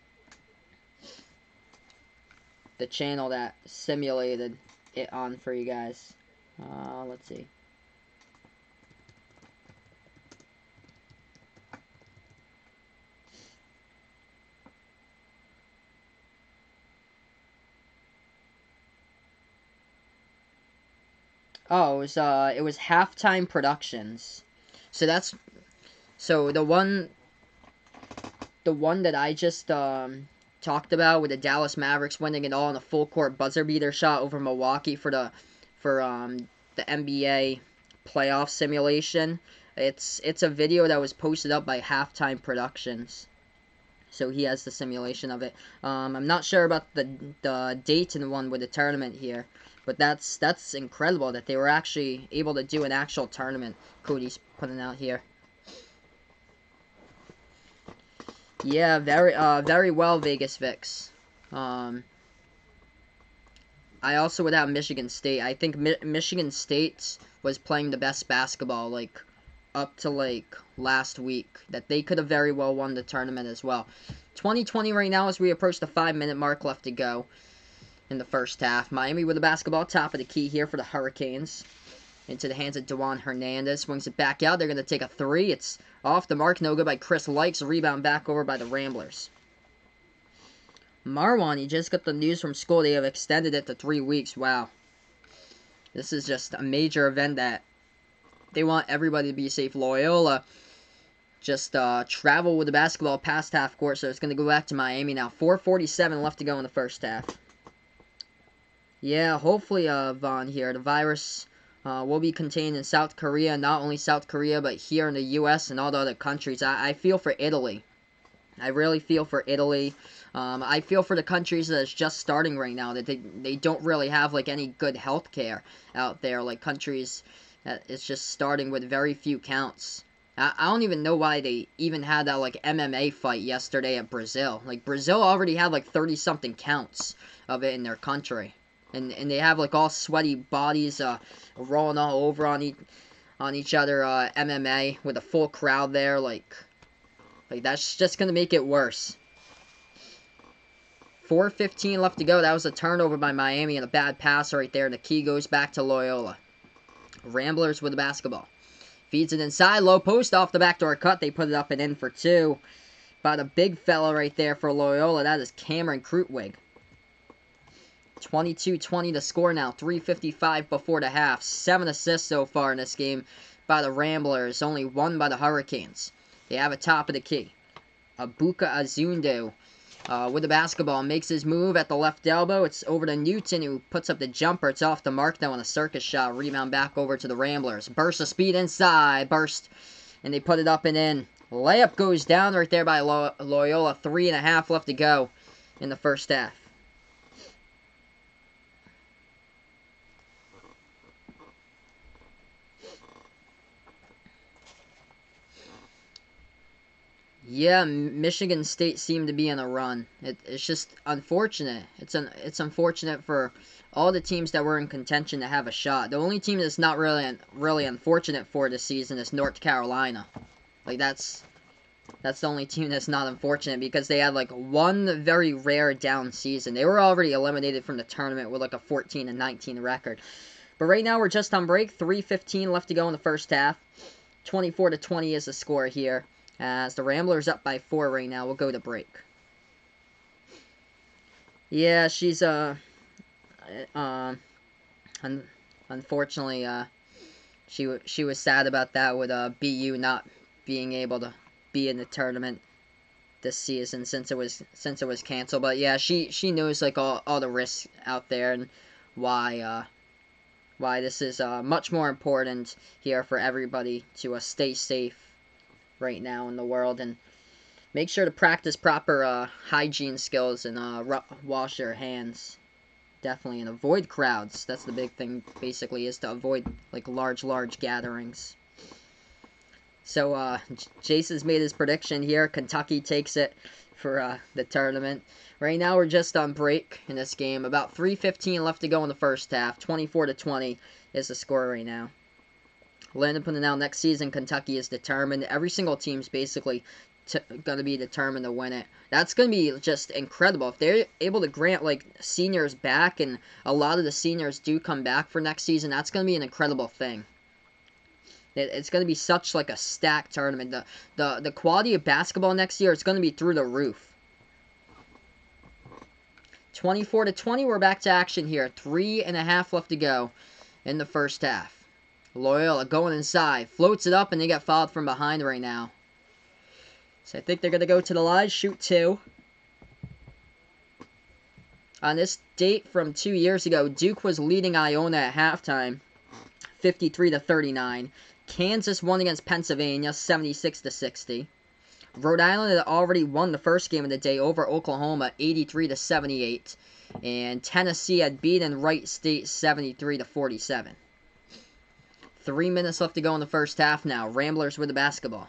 the channel that simulated it on for you guys. Let's see. Oh, it was Halftime Productions. So that's the one that I just talked about with the Dallas Mavericks winning it all in a full court buzzer beater shot over Milwaukee for the NBA playoff simulation. It's a video that was posted up by Halftime Productions. So he has the simulation of it. I'm not sure about the date and one with the tournament here, but that's incredible that they were actually able to do an actual tournament. Cody's putting out here. Yeah, very well, Vegas Vix. I also would have Michigan State. I think Michigan State was playing the best basketball, like, up to, like, last week. That they could have very well won the tournament as well. 20-20 right now as we approach the 5-minute mark left to go in the first half. Miami with the basketball, top of the key here for the Hurricanes. Into the hands of Dewan Hernandez. Swings it back out. They're going to take a three. It's off the mark. No good by Chris Likes. Rebound back over by the Ramblers. Marwan, you just got the news from school. They have extended it to 3 weeks. Wow. This is just a major event that they want everybody to be safe. Loyola just travel with the basketball past half court, so it's going to go back to Miami now. 4:47 left to go in the first half. Yeah, hopefully, Vaughn here. The virus will be contained in South Korea. Not only South Korea, but here in the U.S. and all the other countries. I feel for Italy. I really feel for Italy. I feel for the countries that's just starting right now, that they don't really have, like, any good health care out there. Like, countries that it's just starting with very few counts. I don't even know why they even had that, like, MMA fight yesterday at Brazil. Like, Brazil already had, like, 30-something counts of it in their country. And they have, like, all sweaty bodies rolling all over on each other MMA with a full crowd there. Like that's just going to make it worse. 4:15 left to go. That was a turnover by Miami and a bad pass right there. And the key goes back to Loyola. Ramblers with the basketball. Feeds it inside. Low post off the backdoor cut. They put it up and in for two. By the big fella right there for Loyola. That is Cameron Krutwig. 22-20 to score now. 3:55 before the half. 7 assists so far in this game by the Ramblers. Only 1 by the Hurricanes. They have a top of the key. Abuka Azundu with the basketball. Makes his move at the left elbow. It's over to Newton, who puts up the jumper. It's off the mark now on a circus shot. Rebound back over to the Ramblers. Burst of speed inside. Burst. And they put it up and in. Layup goes down right there by Loyola. 3.5 left to go in the first half. Yeah, Michigan State seemed to be on a run. It's just unfortunate. It's unfortunate for all the teams that were in contention to have a shot. The only team that's not really unfortunate for this season is North Carolina. Like that's the only team that's not unfortunate because they had like one very rare down season. They were already eliminated from the tournament with like a 14-19 record. But right now we're just on break. 3:15 left to go in the first half. 24-20 is the score here. As the Ramblers up by 4 right now, we'll go to break. Yeah, she's unfortunately she was sad about that with BU not being able to be in the tournament this season since it was canceled. But yeah, she knows like all the risks out there and why this is much more important here for everybody to stay safe right now in the world, and make sure to practice proper hygiene skills and wash your hands. Definitely, and avoid crowds. That's the big thing, basically, is to avoid like large gatherings. So Jason's made his prediction here. Kentucky takes it for the tournament. Right now we're just on break in this game. About 3:15 left to go in the first half. 24-20 is the score right now. Landon putting out next season, Kentucky is determined. Every single team's basically going to be determined to win it. That's going to be just incredible. If they're able to grant like seniors back, and a lot of the seniors do come back for next season, that's going to be an incredible thing. It's going to be such like a stacked tournament. The quality of basketball next year is going to be through the roof. 24-20, we're back to action here. 3.5 left to go in the first half. Loyola going inside, floats it up, and they get fouled from behind right now. So I think they're going to go to the line, shoot 2. On this date from 2 years ago, Duke was leading Iona at halftime, 53-39. Kansas won against Pennsylvania, 76-60. Rhode Island had already won the first game of the day over Oklahoma, 83-78. And Tennessee had beaten Wright State, 73-47. 3 minutes left to go in the first half now. Ramblers with the basketball.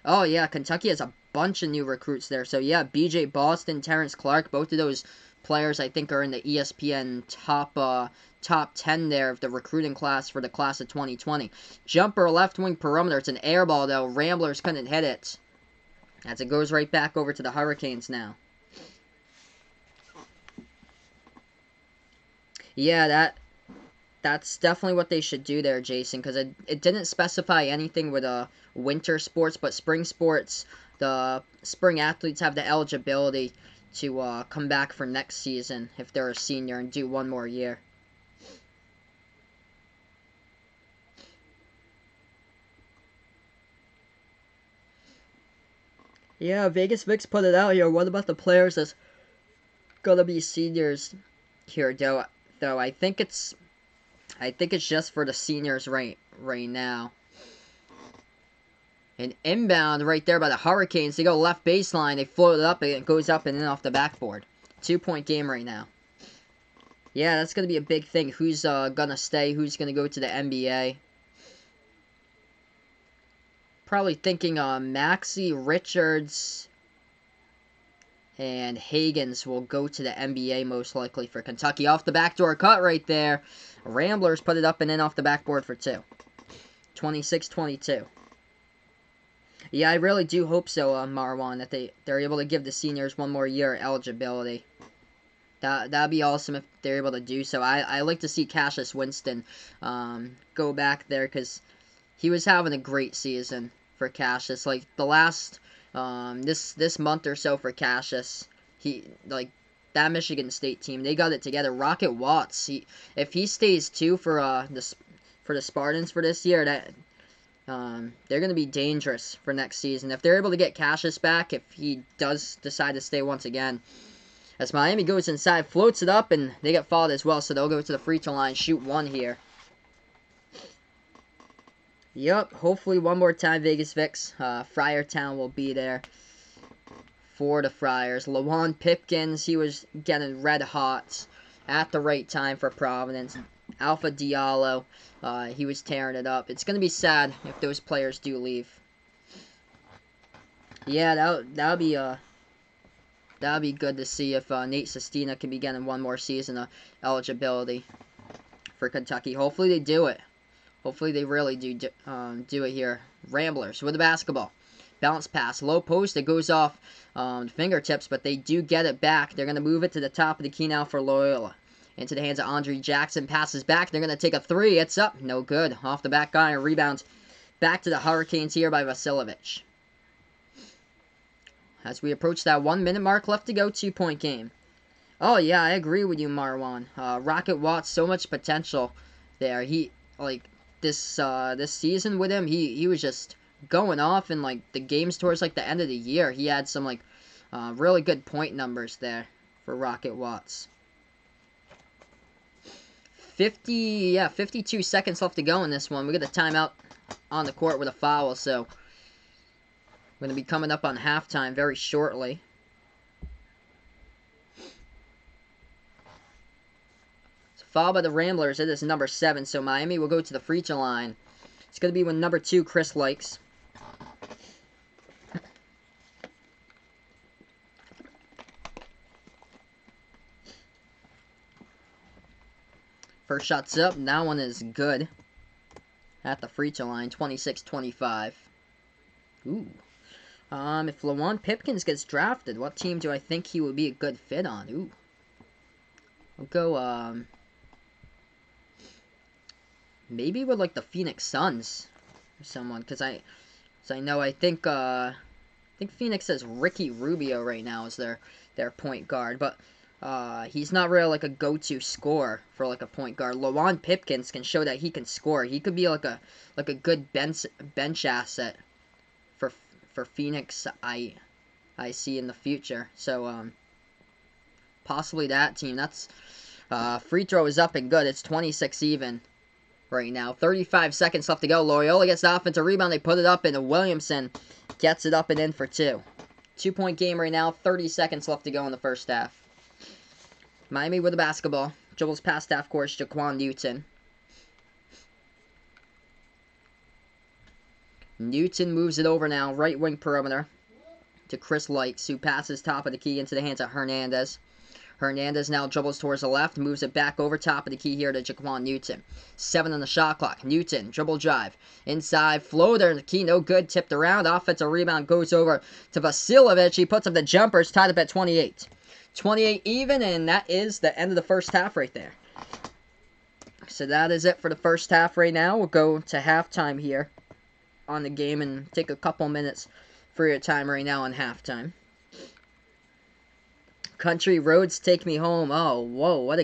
Oh, yeah, Kentucky has a bunch of new recruits there. So, yeah, B.J. Boston, Terrence Clark, both of those players, I think, are in the ESPN top 10 there of the recruiting class for the class of 2020. Jumper, left wing perimeter. It's an air ball, though. Ramblers couldn't hit it. As it goes right back over to the Hurricanes now. Yeah, that's definitely what they should do there, Jason, because it didn't specify anything with winter sports, but spring sports, the spring athletes have the eligibility to come back for next season if they're a senior and do one more year. Yeah, Vegas Vix put it out here. What about the players that's gonna be seniors here, though? I think it's just for the seniors right now. An inbound right there by the Hurricanes. They go left baseline. They float it up, and it goes up and in off the backboard. 2-point game right now. Yeah, that's going to be a big thing. Who's going to stay? Who's going to go to the NBA? Probably thinking Maxey, Richards, and Higgins will go to the NBA most likely for Kentucky. Off the backdoor cut right there. Ramblers put it up and in off the backboard for 2. 26-22. Yeah, I really do hope so, Marwan, that they're able to give the seniors one more year eligibility. That'd be awesome if they're able to do so. I like to see Cassius Winston go back there, because he was having a great season for Cassius. Like the last this month or so for Cassius, that Michigan State team, they got it together. Rocket Watts, if he stays too for the Spartans for this year, they're going to be dangerous for next season. If they're able to get Cassius back, if he does decide to stay once again. As Miami goes inside, floats it up, and they get fouled as well, so they'll go to the free throw line, shoot 1 here. Yup, hopefully one more time, Vegas Vix. Friartown will be there for the Friars. Lawan Pipkins, he was getting red hot at the right time for Providence. Alpha Diallo, he was tearing it up. It's going to be sad if those players do leave. Yeah, that'll be good to see if Nate Sestina can be getting one more season of eligibility for Kentucky. Hopefully they do it. Hopefully they really do it here. Ramblers with the basketball. Bounce pass, low post. It goes off fingertips, but they do get it back. They're going to move it to the top of the key now for Loyola. Into the hands of Andre Jackson. Passes back. They're going to take a 3. It's up. No good. Off the back guy. And rebounds back to the Hurricanes here by Vasiljevic. As we approach that 1 minute mark left to go, 2-point game. Oh, yeah, I agree with you, Marwan. Rocket Watts, so much potential there. He, this season with him, he was just going off in like the games towards like the end of the year. He had some like really good point numbers there for Rocket Watts. 52 seconds left to go in this one. We get a timeout on the court with a foul, so we're going to be coming up on halftime very shortly. So foul by the Ramblers. It is number 7, so Miami will go to the free throw line. It's going to be with number 2, Chris Likes. First shot's up, and that one is good. At the free throw line, 26-25. Ooh. If Lawan Pipkins gets drafted, what team do I think he would be a good fit on? Ooh. I'll go, maybe with, like, the Phoenix Suns or someone, because I think Phoenix has Ricky Rubio right now as their point guard, but he's not really like a go-to scorer for like a point guard. Lawan Pipkins can show that he can score. He could be like a good bench asset for Phoenix. I see in the future. So possibly that team. That's free throw is up and good. It's 26 even right now. 35 seconds left to go. Loyola gets the offensive rebound. They put it up, and Williamson gets it up and in for 2. 2-point game right now. 30 seconds left to go in the first half. Miami with the basketball. Dribbles past half court. Jaquan Newton. Newton moves it over now. Right wing perimeter to Chris Likes, who passes top of the key into the hands of Hernandez. Hernandez now dribbles towards the left. Moves it back over top of the key here to Jaquan Newton. 7 on the shot clock. Newton, dribble drive. Inside, floater. The key no good. Tipped around. Offensive rebound goes over to Vasiljevic. He puts up the jumper. It's tied up at 28. 28 even, and that is the end of the first half right there. So that is it for the first half right now. We'll go to halftime here on the game and take a couple minutes for your time right now on halftime. Country Roads Take Me Home. Oh, whoa, what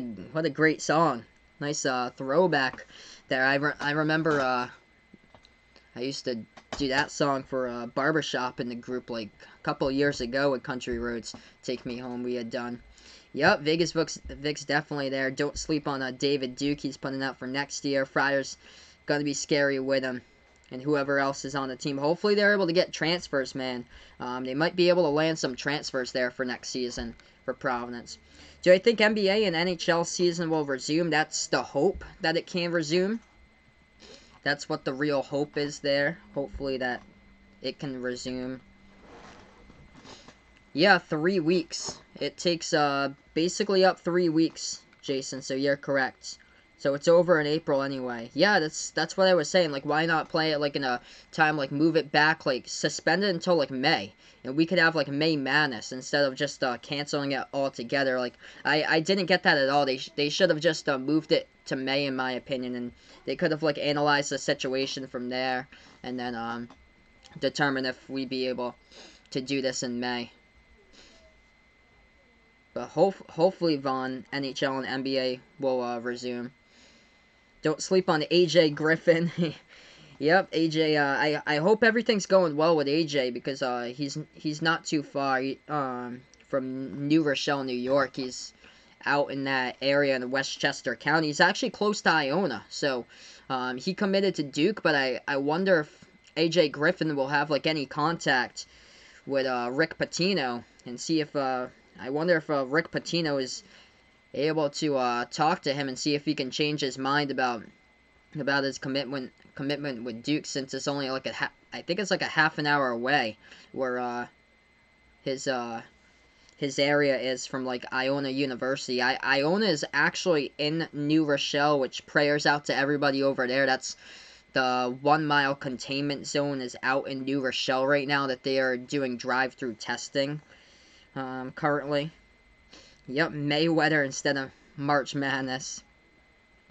a great song. Nice throwback there. I remember I used to do that song for a barbershop in the group like a couple years ago with Country Roads Take Me Home we had done. Yep, Vic's definitely there. Don't sleep on David Duke. He's putting out for next year. Fryer's going to be scary with him. And whoever else is on the team. Hopefully they're able to get transfers, man. They might be able to land some transfers there for next season for Providence. Do I think NBA and NHL season will resume? That's the hope that it can resume. That's what the real hope is there. Hopefully that it can resume. Yeah, 3 weeks. It takes basically up 3 weeks, Jason, so you're correct. So it's over in April anyway. Yeah, that's what I was saying. Like, why not play it like in a time, like move it back, like suspend it until like May. And we could have like May Madness instead of just canceling it altogether. Like, I didn't get that at all. They should have just moved it to May, in my opinion, and they could have like analyzed the situation from there and then determine if we'd be able to do this in May. But hopefully, Vaughn, NHL and NBA will resume. Don't sleep on AJ Griffin. Yep, AJ. I hope everything's going well with AJ because he's not too far from New Rochelle, New York. He's out in that area in Westchester County. He's actually close to Iona, so he committed to Duke. But I wonder if AJ Griffin will have like any contact with Rick Pitino and see if I wonder if Rick Pitino is able to talk to him and see if he can change his mind about his commitment with Duke, since it's only like I think it's like a half an hour away where his area is from like Iona University. Iona is actually in New Rochelle, which prayers out to everybody over there. That's the 1 mile containment zone is out in New Rochelle right now that they are doing drive-through testing currently. Yep, Mayweather instead of March Madness.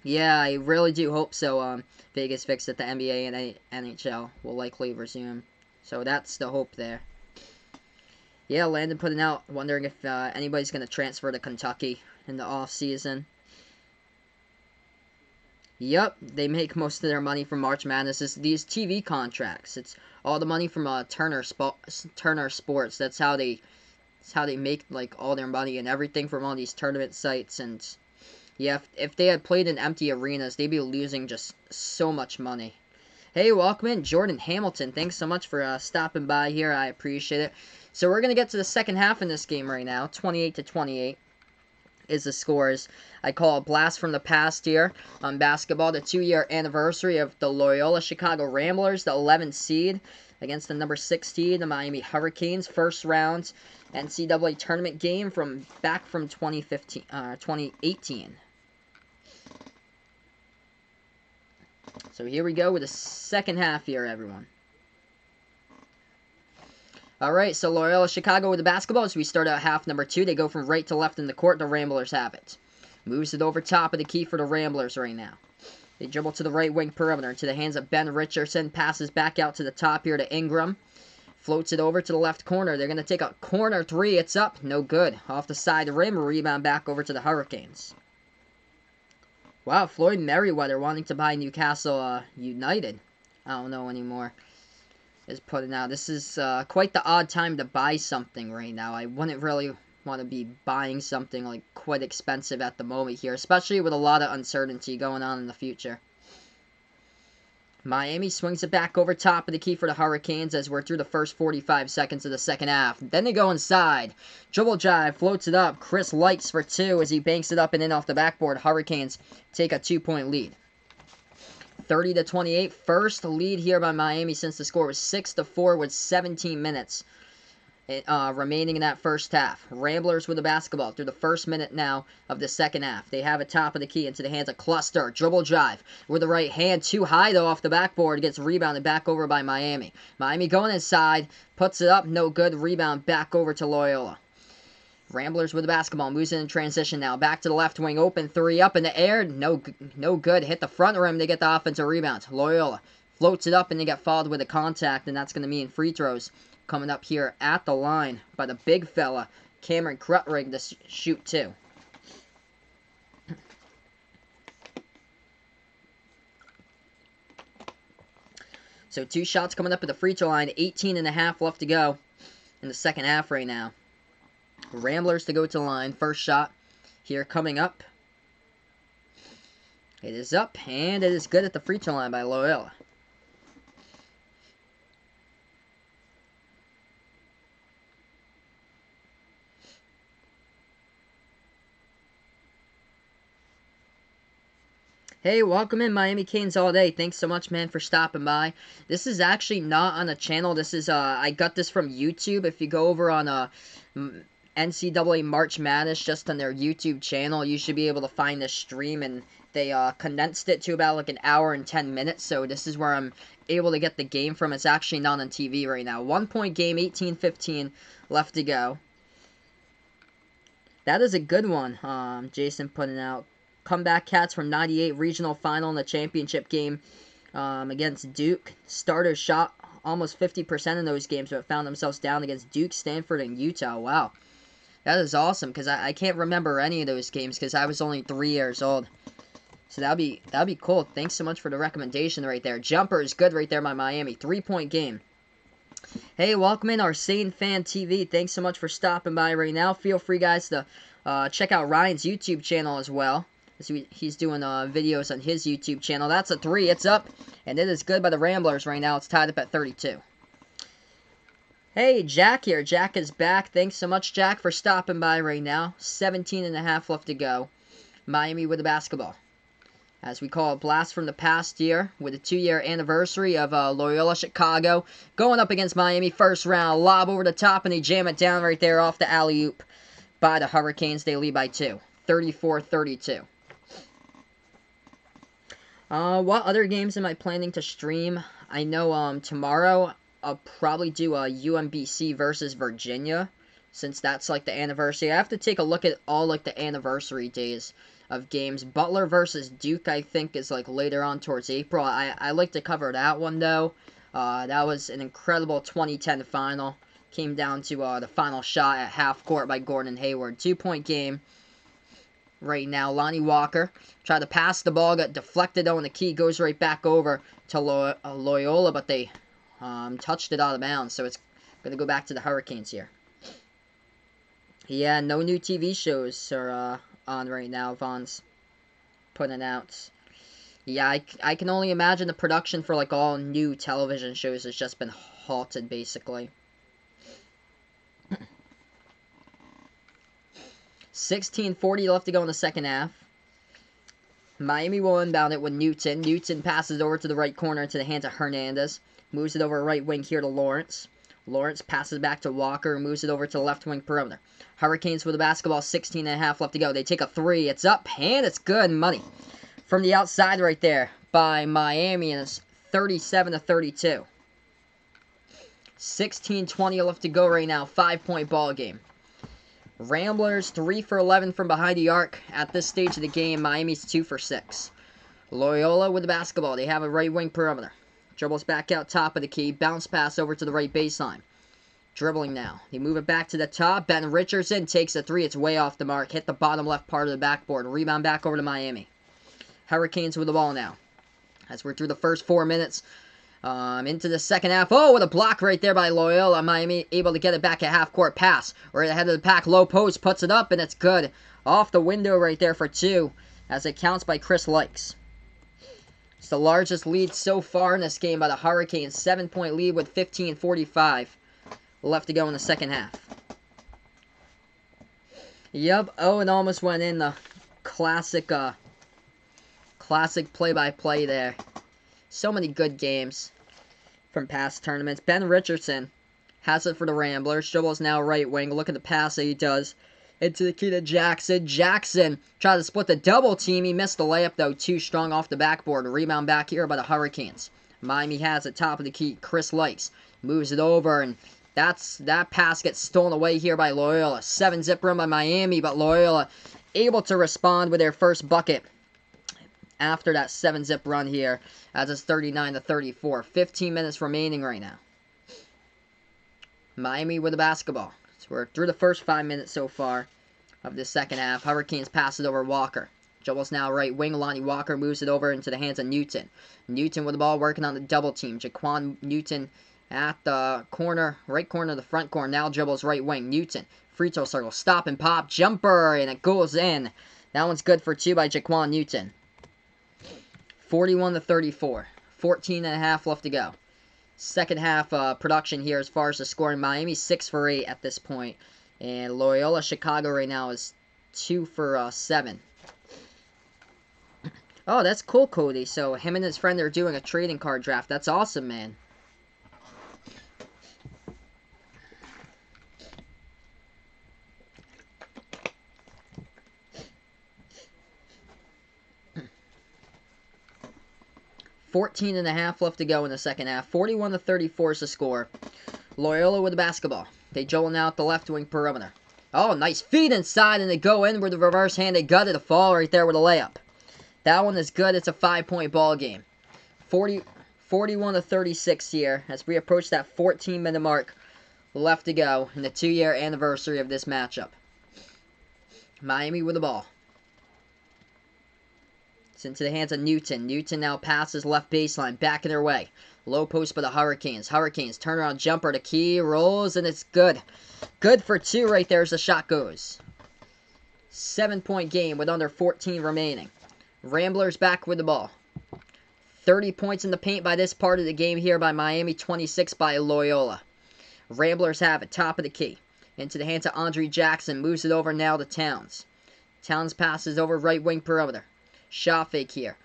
Yeah, I really do hope so. Vegas fixed that the NBA and NHL will likely resume. So that's the hope there. Yeah, Landon putting out, wondering if anybody's going to transfer to Kentucky in the off season. Yep, they make most of their money from March Madness. It's these TV contracts. It's all the money from Turner Sports. That's how they make like all their money and everything from all these tournament sites. And yeah, if they had played in empty arenas, they'd be losing just so much money. Hey, welcome in, Jordan Hamilton. Thanks so much for stopping by here. I appreciate it. So we're gonna get to the second half in this game right now. 28-28 is the scores. I call a blast from the past here on basketball. The 2-year anniversary of the Loyola Chicago Ramblers, the 11th seed, against the number 6 seed, the Miami Hurricanes. First round NCAA tournament game from 2018. So here we go with the second half here, everyone. Alright, so Loyola Chicago with the basketball. As we start out half number 2, they go from right to left in the court. The Ramblers have it. Moves it over top of the key for the Ramblers right now. They dribble to the right wing perimeter to the hands of Ben Richardson. Passes back out to the top here to Ingram. Floats it over to the left corner. They're going to take a corner 3. It's up. No good. Off the side rim. Rebound back over to the Hurricanes. Wow, Floyd Merriweather wanting to buy Newcastle United. I don't know anymore. Is putting out. This is quite the odd time to buy something right now. I wouldn't really want to be buying something like quite expensive at the moment here, especially with a lot of uncertainty going on in the future. Miami swings it back over top of the key for the Hurricanes as we're through the first 45 seconds of the second half. Then they go inside. Dribble drive, floats it up. Chris Lights for 2 as he banks it up and in off the backboard. Hurricanes take a 2-point lead. 30-28, first lead here by Miami since the score was 6-4 with 17 minutes remaining in that first half. Ramblers with the basketball through the first minute now of the second half. They have it top of the key into the hands of Cluster. Dribble drive with the right hand. Too high though off the backboard. Gets rebounded back over by Miami. Miami going inside. Puts it up. No good. Rebound back over to Loyola. Ramblers with the basketball. Moves in transition now. Back to the left wing. Open 3 up in the air. No good. Hit the front rim to get the offensive rebound. Loyola floats it up and they get fouled with a contact, and that's going to mean free throws coming up here at the line by the big fella, Cameron Krutrig, to shoot 2. So 2 shots coming up at the free throw line. 18.5 left to go in the second half right now. Ramblers to go to the line. First shot here coming up. It is up, and it is good at the free throw line by Loyola. Hey, welcome in, Miami Canes all day. Thanks so much, man, for stopping by. This is actually not on the channel. This is, I got this from YouTube. If you go over on, NCAA March Madness, just on their YouTube channel, you should be able to find this stream, and they, condensed it to about, like, an hour and 10 minutes, so this is where I'm able to get the game from. It's actually not on TV right now. 1-point game, 18-15 left to go. That is a good one, Jason putting out. Comeback Cats from 98 regional final in the championship game against Duke. Starters shot almost 50% in those games, but found themselves down against Duke, Stanford, and Utah. Wow. That is awesome, because I can't remember any of those games because I was only 3 years old. So that'd be cool. Thanks so much for the recommendation right there. Jumper is good right there by Miami. 3-point game. Hey, welcome in, Arsane Fan TV. Thanks so much for stopping by right now. Feel free, guys, to check out Ryan's YouTube channel as well. He's doing videos on his YouTube channel. That's a 3. It's up. And it is good by the Ramblers right now. It's tied up at 32. Hey, Jack here. Jack is back. Thanks so much, Jack, for stopping by right now. 17.5 left to go. Miami with the basketball. As we call a blast from the past year with the 2-year anniversary of Loyola Chicago. Going up against Miami. First round. Lob over the top, and they jam it down right there off the alley-oop by the Hurricanes. They lead by 2. 34-32. What other games am I planning to stream? I know, tomorrow I'll probably do UMBC versus Virginia, since that's, like, the anniversary. I have to take a look at all, like, the anniversary days of games. Butler versus Duke, I think, is, like, later on towards April. I like to cover that one, though. That was an incredible 2010 final. Came down to, the final shot at half court by Gordon Hayward. 2-point game. right now. Lonnie Walker tried to pass the ball, got deflected though, and the key goes right back over to Loyola, but they touched it out of bounds, so it's going to go back to the Hurricanes here. Yeah, no new TV shows are on right now. Vaughn's putting out. Yeah, I can only imagine the production for like all new television shows has just been halted, basically. 16:40 left to go in the second half. Miami will inbound it with Newton. Newton passes over to the right corner into the hands of Hernandez. Moves it over right wing here to Lawrence. Lawrence passes back to Walker, moves it over to the left wing perimeter. Hurricanes with the basketball, 16.5 left to go. They take a three. It's up, and it's good. Money from the outside right there by Miami, and it's 37-32. 16:20 left to go right now. 5-point ball game. Ramblers 3 for 11 from behind the arc at this stage of the game. Miami's 2 for 6. Loyola with the basketball. They have a right wing perimeter. Dribbles back out top of the key. Bounce pass over to the right baseline. Dribbling now. They move it back to the top. Ben Richardson takes a three. It's way off the mark. Hit the bottom left part of the backboard. Rebound back over to Miami. Hurricanes with the ball now. As we're through the first 4 minutes. Into the second half. Oh, with a block right there by Loyola. Miami able to get it back at half-court pass. Right ahead of the pack. Low post. Puts it up, and it's good. Off the window right there for two. As it counts by Chris Likes. It's the largest lead so far in this game by the Hurricanes. 7-point lead with 15:45 left to go in the second half. Yep. Oh, it almost went in. The classic play-by-play there. So many good games from past tournaments. Ben Richardson has it for the Ramblers. Dribbles now right wing. Look at the pass that he does. Into the key to Jackson. Jackson tried to split the double team. He missed the layup, though. Too strong off the backboard. Rebound back here by the Hurricanes. Miami has it top of the key. Chris Likes moves it over, and that pass gets stolen away here by Loyola. 7-zip run by Miami, but Loyola able to respond with their first bucket after that 7-zip run here, as it's 39-34. 15 minutes remaining right now. Miami with the basketball. So we're through the first 5 minutes so far of the second half. Hurricanes pass it over Walker. Dribbles now right wing. Lonnie Walker moves it over into the hands of Newton. Newton with the ball working on the double team. Jaquan Newton at the corner, right corner of the front corner. Now dribbles right wing. Newton, free throw circle, stop and pop, jumper, and it goes in. That one's good for two by Jaquan Newton. 41-34. 14.5 left to go. Second half production here as far as the scoring. Miami 6 for 8 at this point. And Loyola Chicago right now is 2 for 7. Oh, that's cool, Cody. So him and his friend are doing a trading card draft. That's awesome, man. .14.5 left to go in the second half. 41-34 is the score. Loyola with the basketball. They dribble now at the left wing perimeter. Oh, nice feed inside, and they go in with the reverse hand. They gutted a fall right there with a layup. That one is good. It's a 5-point ball game. 41-36 here as we approach that 14-minute mark left to go in the 2-year anniversary of this matchup. Miami with the ball. It's into the hands of Newton. Newton now passes left baseline, back in their way. Low post by the Hurricanes. Hurricanes turnaround jumper to key, rolls, and it's good. Good for two right there as the shot goes. 7-point game with under 14 remaining. Ramblers back with the ball. 30 points in the paint by this part of the game here by Miami. 26 by Loyola. Ramblers have it, top of the key. Into the hands of Andre Jackson. Moves it over now to Towns. Towns passes over right wing perimeter. Shot fake here.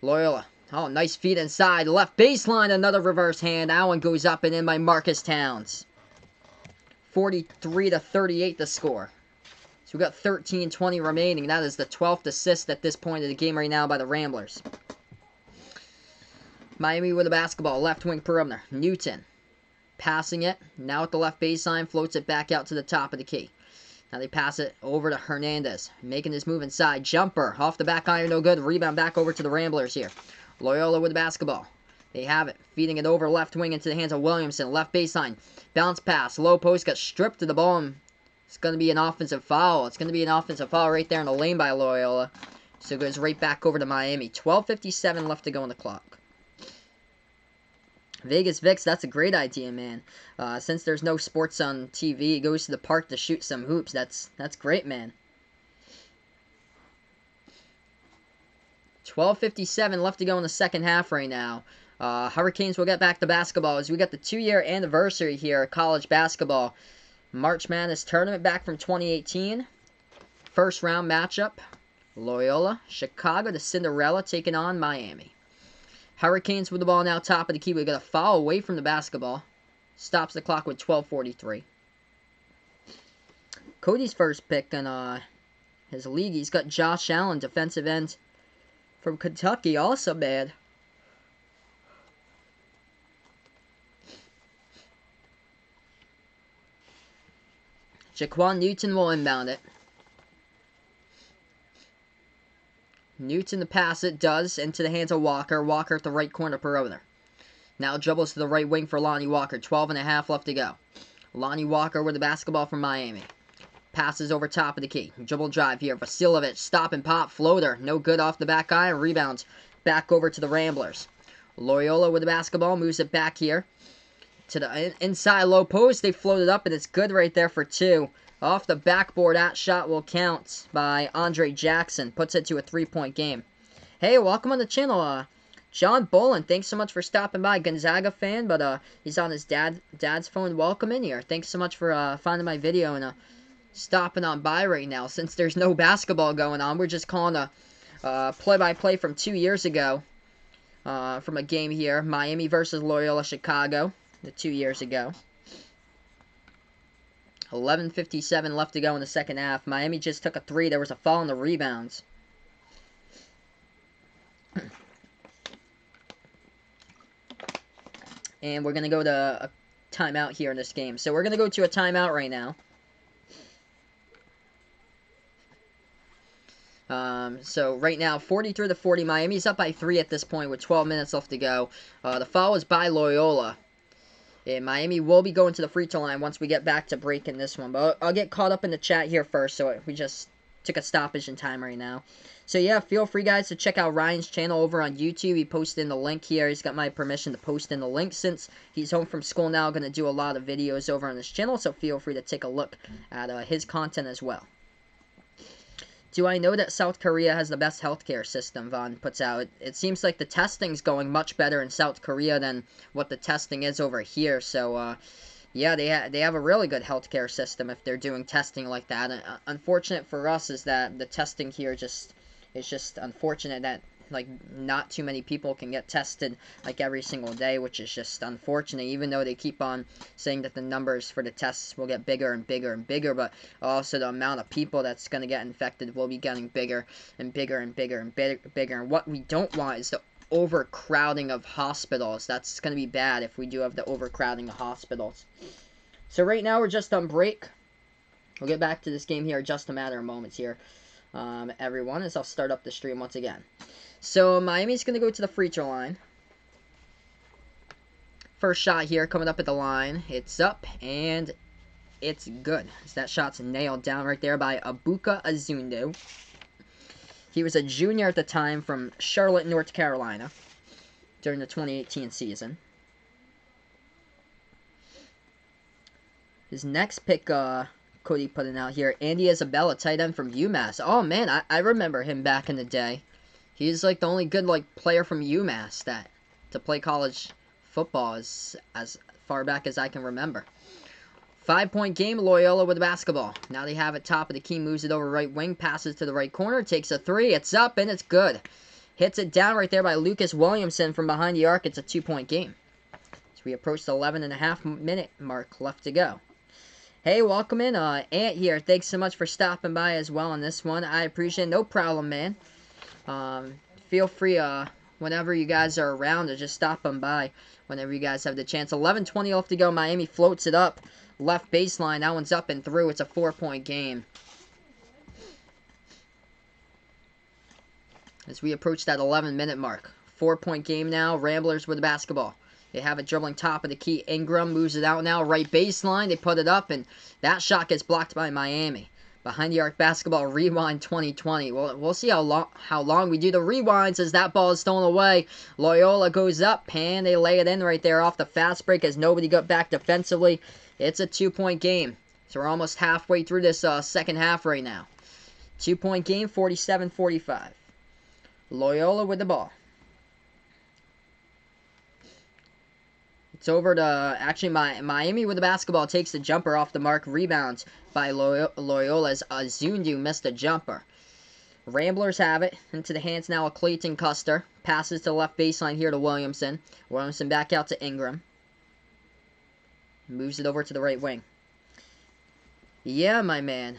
Loyola. Oh, nice feed inside. Left baseline. Another reverse hand. That one goes up and in by Marcus Towns. 43-38 the score. So we got 13:20 remaining. That is the 12th assist at this point of the game right now by the Ramblers. Miami with the basketball. Left wing perimeter. Newton. Passing it. Now at the left baseline. Floats it back out to the top of the key. Now they pass it over to Hernandez. Making his move inside. Jumper. Off the back iron. No good. Rebound back over to the Ramblers here. Loyola with the basketball. They have it. Feeding it over left wing into the hands of Williamson. Left baseline. Bounce pass. Low post. Got stripped to the ball. It's going to be an offensive foul. It's going to be an offensive foul right there in the lane by Loyola. So it goes right back over to Miami. 12:57 left to go on the clock. Vegas Vix, that's a great idea, man. Since there's no sports on TV, he goes to the park to shoot some hoops. That's great, man. 12:57 left to go in the second half right now. Hurricanes will get back to basketball as we got the 2-year anniversary here of college basketball. March Madness tournament back from 2018. First round matchup. Loyola, Chicago, the Cinderella taking on Miami. Hurricanes with the ball now top of the key. We got a foul away from the basketball. Stops the clock with 12:43. Cody's first pick in his league. He's got Josh Allen, defensive end from Kentucky. Also bad. Jaquan Newton will inbound it. Newton to pass it, does, into the hands of Walker. Walker at the right corner perimeter. Now dribbles to the right wing for Lonnie Walker. 12.5 left to go. Lonnie Walker with the basketball from Miami. Passes over top of the key. Dribble drive here. Vasiljevic, stop and pop, floater. No good off the back iron. Rebounds back over to the Ramblers. Loyola with the basketball. Moves it back here to the inside low post. They floated up, and it's good right there for 2. Off the backboard, that shot will count by Andre Jackson. Puts it to a 3-point game. Hey, welcome on the channel, John Bolin. Thanks so much for stopping by. Gonzaga fan, but he's on his dad's phone. Welcome in here. Thanks so much for finding my video and stopping on by right now. Since there's no basketball going on, we're just calling a play-by-play from 2 years ago from a game here. Miami versus Loyola Chicago, the 2 years ago. 11:57 left to go in the second half. Miami just took a 3. There was a foul on the rebounds. And we're going to go to a timeout here in this game. So we're going to go to a timeout right now. So right now, 43-40. Miami's up by 3 at this point with 12 minutes left to go. The foul is by Loyola. And Miami will be going to the free throw line once we get back to breaking this one. But I'll get caught up in the chat here first. So we just took a stoppage in time right now. So yeah, feel free guys to check out Ryan's channel over on YouTube. He posted in the link here. He's got my permission to post in the link since he's home from school now. Going to do a lot of videos over on his channel. So feel free to take a look at his content as well. Do I know that South Korea has the best healthcare system, Vaughn puts out. It seems like the testing's going much better in South Korea than what the testing is over here. So, yeah, they have a really good healthcare system if they're doing testing like that. And, unfortunate for us is that the testing here is just unfortunate that, like, not too many people can get tested, like, every single day, which is just unfortunate, even though they keep on saying that the numbers for the tests will get bigger and bigger and bigger, but also the amount of people that's going to get infected will be getting bigger and bigger and bigger and bigger, and what we don't want is the overcrowding of hospitals. That's going to be bad if we do have the overcrowding of hospitals. So right now we're just on break. We'll get back to this game here in just a matter of moments here, everyone, as I'll start up the stream once again. So, Miami's going to go to the free throw line. First shot here coming up at the line. It's up, and it's good. So that shot's nailed down right there by Abuka Azundu. He was a junior at the time from Charlotte, North Carolina, during the 2018 season. His next pick, Cody putting out here, Andy Isabella, tight end from UMass. Oh, man, I remember him back in the day. He's like the only good player from UMass to play college football as far back as I can remember. 5-point game, Loyola with the basketball. Now they have it top of the key, moves it over right wing, passes to the right corner, takes a 3, it's up, and it's good. Hits it down right there by Lucas Williamson from behind the arc. It's a 2-point game. So we approach the 11.5-minute mark left to go. Hey, welcome in, Ant here. Thanks so much for stopping by as well on this one. I appreciate it. No problem, man. Feel free, whenever you guys are around, to just stop on by whenever you guys have the chance. 11:20 left to go. Miami floats it up. Left baseline. That one's up and through. It's a 4-point game. As we approach that 11-minute mark. 4-point game now. Ramblers with the basketball. They have it dribbling top of the key. Ingram moves it out now. Right baseline. They put it up, and that shot gets blocked by Miami. Behind the arc basketball rewind 2020. We'll see how long we do the rewinds as that ball is stolen away. Loyola goes up, and they lay it in right there off the fast break as nobody got back defensively. It's a 2-point game. So we're almost halfway through this second half right now. 2-point game, 47-45. Loyola with the ball. It's over to, actually, Miami with the basketball takes the jumper off the mark. Rebounds by Loyola as Azundu missed a jumper. Ramblers have it into the hands now of Clayton Custer. Passes to the left baseline here to Williamson. Williamson back out to Ingram. Moves it over to the right wing. Yeah, my man.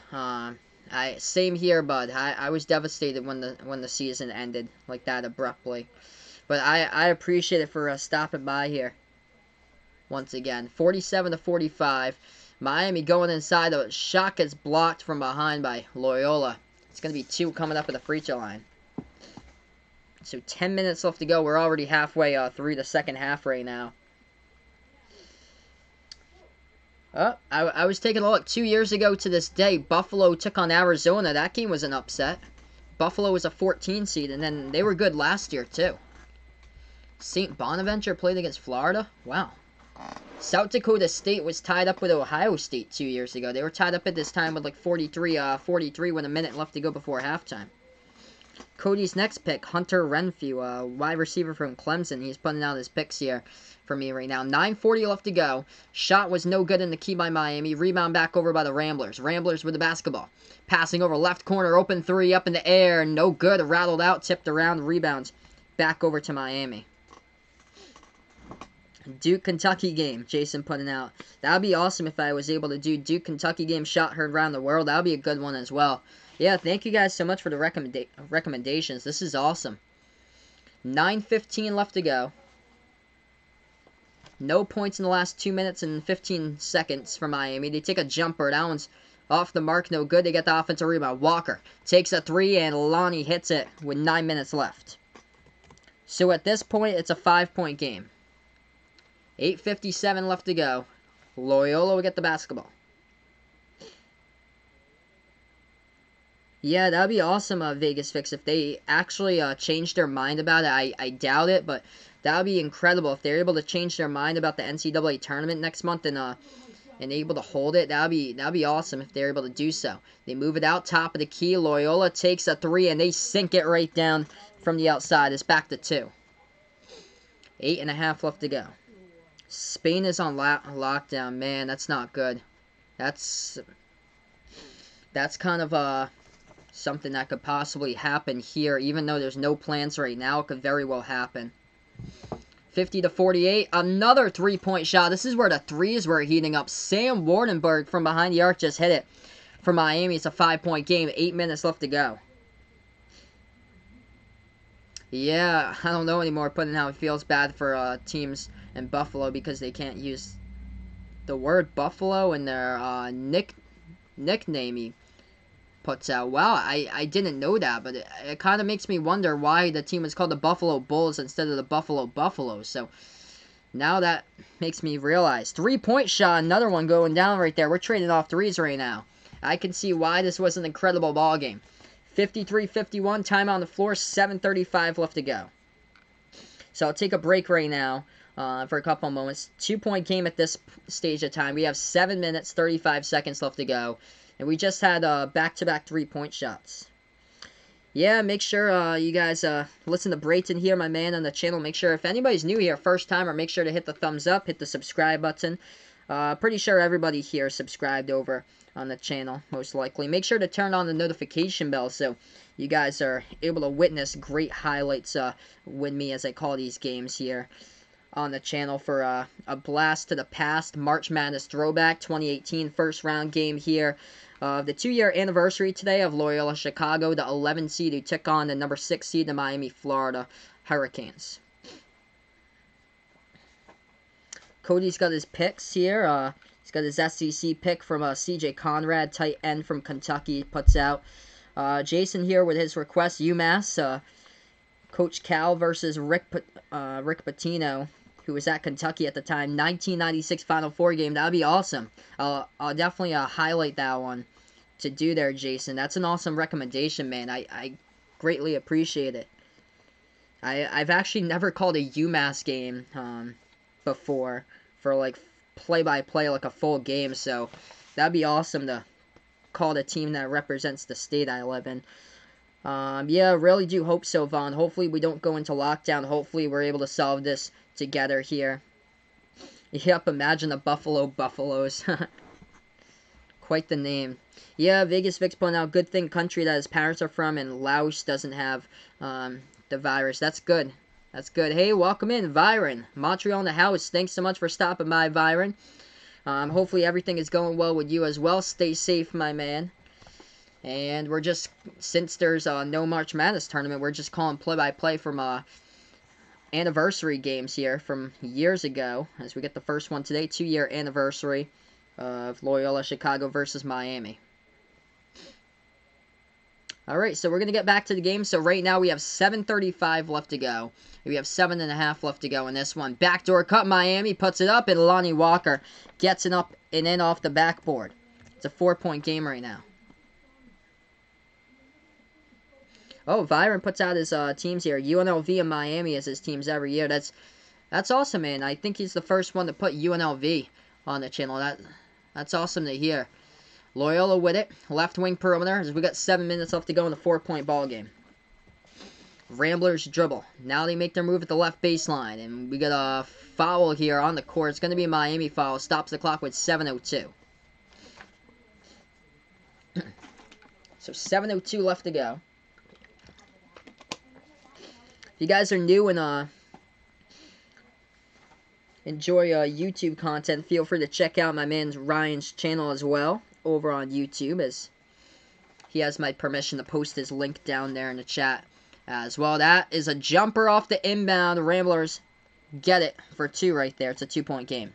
Same here, bud. I was devastated when the season ended like that abruptly. But I appreciate it for stopping by here. Once again, 47-45. Miami going inside. The shot gets blocked from behind by Loyola. It's going to be 2 coming up at the free throw line. So 10 minutes left to go. We're already halfway through the second half right now. I was taking a look. 2 years ago to this day, Buffalo took on Arizona. That game was an upset. Buffalo was a 14 seed, and then they were good last year, too. St. Bonaventure played against Florida? Wow. South Dakota State was tied up with Ohio State 2 years ago. They were tied up at this time with like 43 with a minute left to go before halftime. Cody's next pick, Hunter Renfrew, wide receiver from Clemson. He's putting out his picks here for me right now. 9:40 left to go. Shot was no good in the key by Miami. Rebound back over by the Ramblers. Ramblers with the basketball. Passing over left corner, open 3 up in the air. No good. Rattled out, tipped around. Rebounds back over to Miami. Duke-Kentucky game, Jason putting out. That would be awesome if I was able to do Duke-Kentucky game shot heard around the world. That would be a good one as well. Yeah, thank you guys so much for the recommendations. This is awesome. 9:15 left to go. No points in the last 2 minutes and 15 seconds for Miami. They take a jumper. That one's off the mark, no good. They get the offensive rebound. Walker takes a 3, and Lonnie hits it with 9 minutes left. So at this point, it's a 5-point game. 8:57 left to go. Loyola will get the basketball. Yeah, that would be awesome, Vegas Fix, if they actually changed their mind about it. I doubt it, but that would be incredible. If they're able to change their mind about the NCAA tournament next month and able to hold it, that would be awesome if they're able to do so. They move it out, top of the key. Loyola takes a 3, and they sink it right down from the outside. It's back to 2. 8.5 left to go. Spain is on lockdown. Man, that's not good. That's kind of something that could possibly happen here. Even though there's no plans right now, it could very well happen. 50-48. Another 3-point shot. This is where the threes were heating up. Sam Wardenberg from behind the arc just hit it. For Miami, it's a 5-point game. 8 minutes left to go. Yeah, I don't know anymore. Putting out, it feels bad for teams in Buffalo because they can't use the word Buffalo in their nickname he puts out. Wow, I didn't know that, but it kind of makes me wonder why the team is called the Buffalo Bulls instead of the Buffalo Buffaloes. So now that makes me realize. 3-point shot, another one going down right there. We're trading off threes right now. I can see why this was an incredible ball game. 53-51, time on the floor, 7:35 left to go. So I'll take a break right now for a couple of moments. 2-point game at this stage of time. We have 7 minutes, 35 seconds left to go. And we just had back-to-back 3-point shots. Yeah, make sure you guys listen to Brayton here, my man, on the channel. Make sure, if anybody's new here, first timer, make sure to hit the thumbs up, hit the subscribe button. Pretty sure everybody here is subscribed over on the channel, most likely. Make sure to turn on the notification bell so you guys are able to witness great highlights with me as I call these games here on the channel for a blast to the past. March Madness Throwback 2018 first round game here. The 2-year anniversary today of Loyola Chicago, the 11 seed who took on the number 6 seed, the Miami, Florida Hurricanes. Cody's got his picks here. He's got his SEC pick from C.J. Conrad, tight end from Kentucky, he puts out. Jason here with his request, UMass. Coach Cal versus Rick Pitino. who was at Kentucky at the time. 1996 Final Four game. That would be awesome. I'll definitely highlight that one to do there, Jason. That's an awesome recommendation, man. I greatly appreciate it. I've actually never called a UMass game before for like play-by-play, like a full game, so that'd be awesome to call the team that represents the state I live in. Yeah, really do hope so, Vaughn. Hopefully we don't go into lockdown. Hopefully we're able to solve this together here. Yep, imagine the Buffalo Buffaloes. Quite the name. Yeah, Vegas Vic's pointing out, good thing country that his parents are from and Laos doesn't have the virus. That's good. That's good. Hey, welcome in, Byron. Montreal in the house. Thanks so much for stopping by, Byron. Hopefully everything is going well with you as well. Stay safe, my man. And we're just, since there's no March Madness tournament, we're just calling play-by-play from anniversary games here from years ago. As we get the first one today, 2-year anniversary of Loyola Chicago versus Miami. Alright, so we're going to get back to the game. So right now we have 7:35 left to go. We have 7.5 left to go in this one. Backdoor cut, Miami puts it up, and Lonnie Walker gets it up and in off the backboard. It's a 4-point game right now. Oh, Byron puts out his teams here. UNLV and Miami as his teams every year. That's awesome, man. I think he's the first one to put UNLV on the channel. That's awesome to hear. Loyola with it. Left wing perimeter. As we got 7 minutes left to go in the 4-point ball game. Ramblers dribble. Now they make their move at the left baseline. And we got a foul here on the court. It's going to be a Miami foul. Stops the clock with 7:02. So 7:02 left to go. If you guys are new and enjoy YouTube content, feel free to check out my man Ryan's channel as well over on YouTube, as he has my permission to post his link down there in the chat as well. That is a jumper off the inbound. Ramblers get it for 2 right there. It's a 2-point game.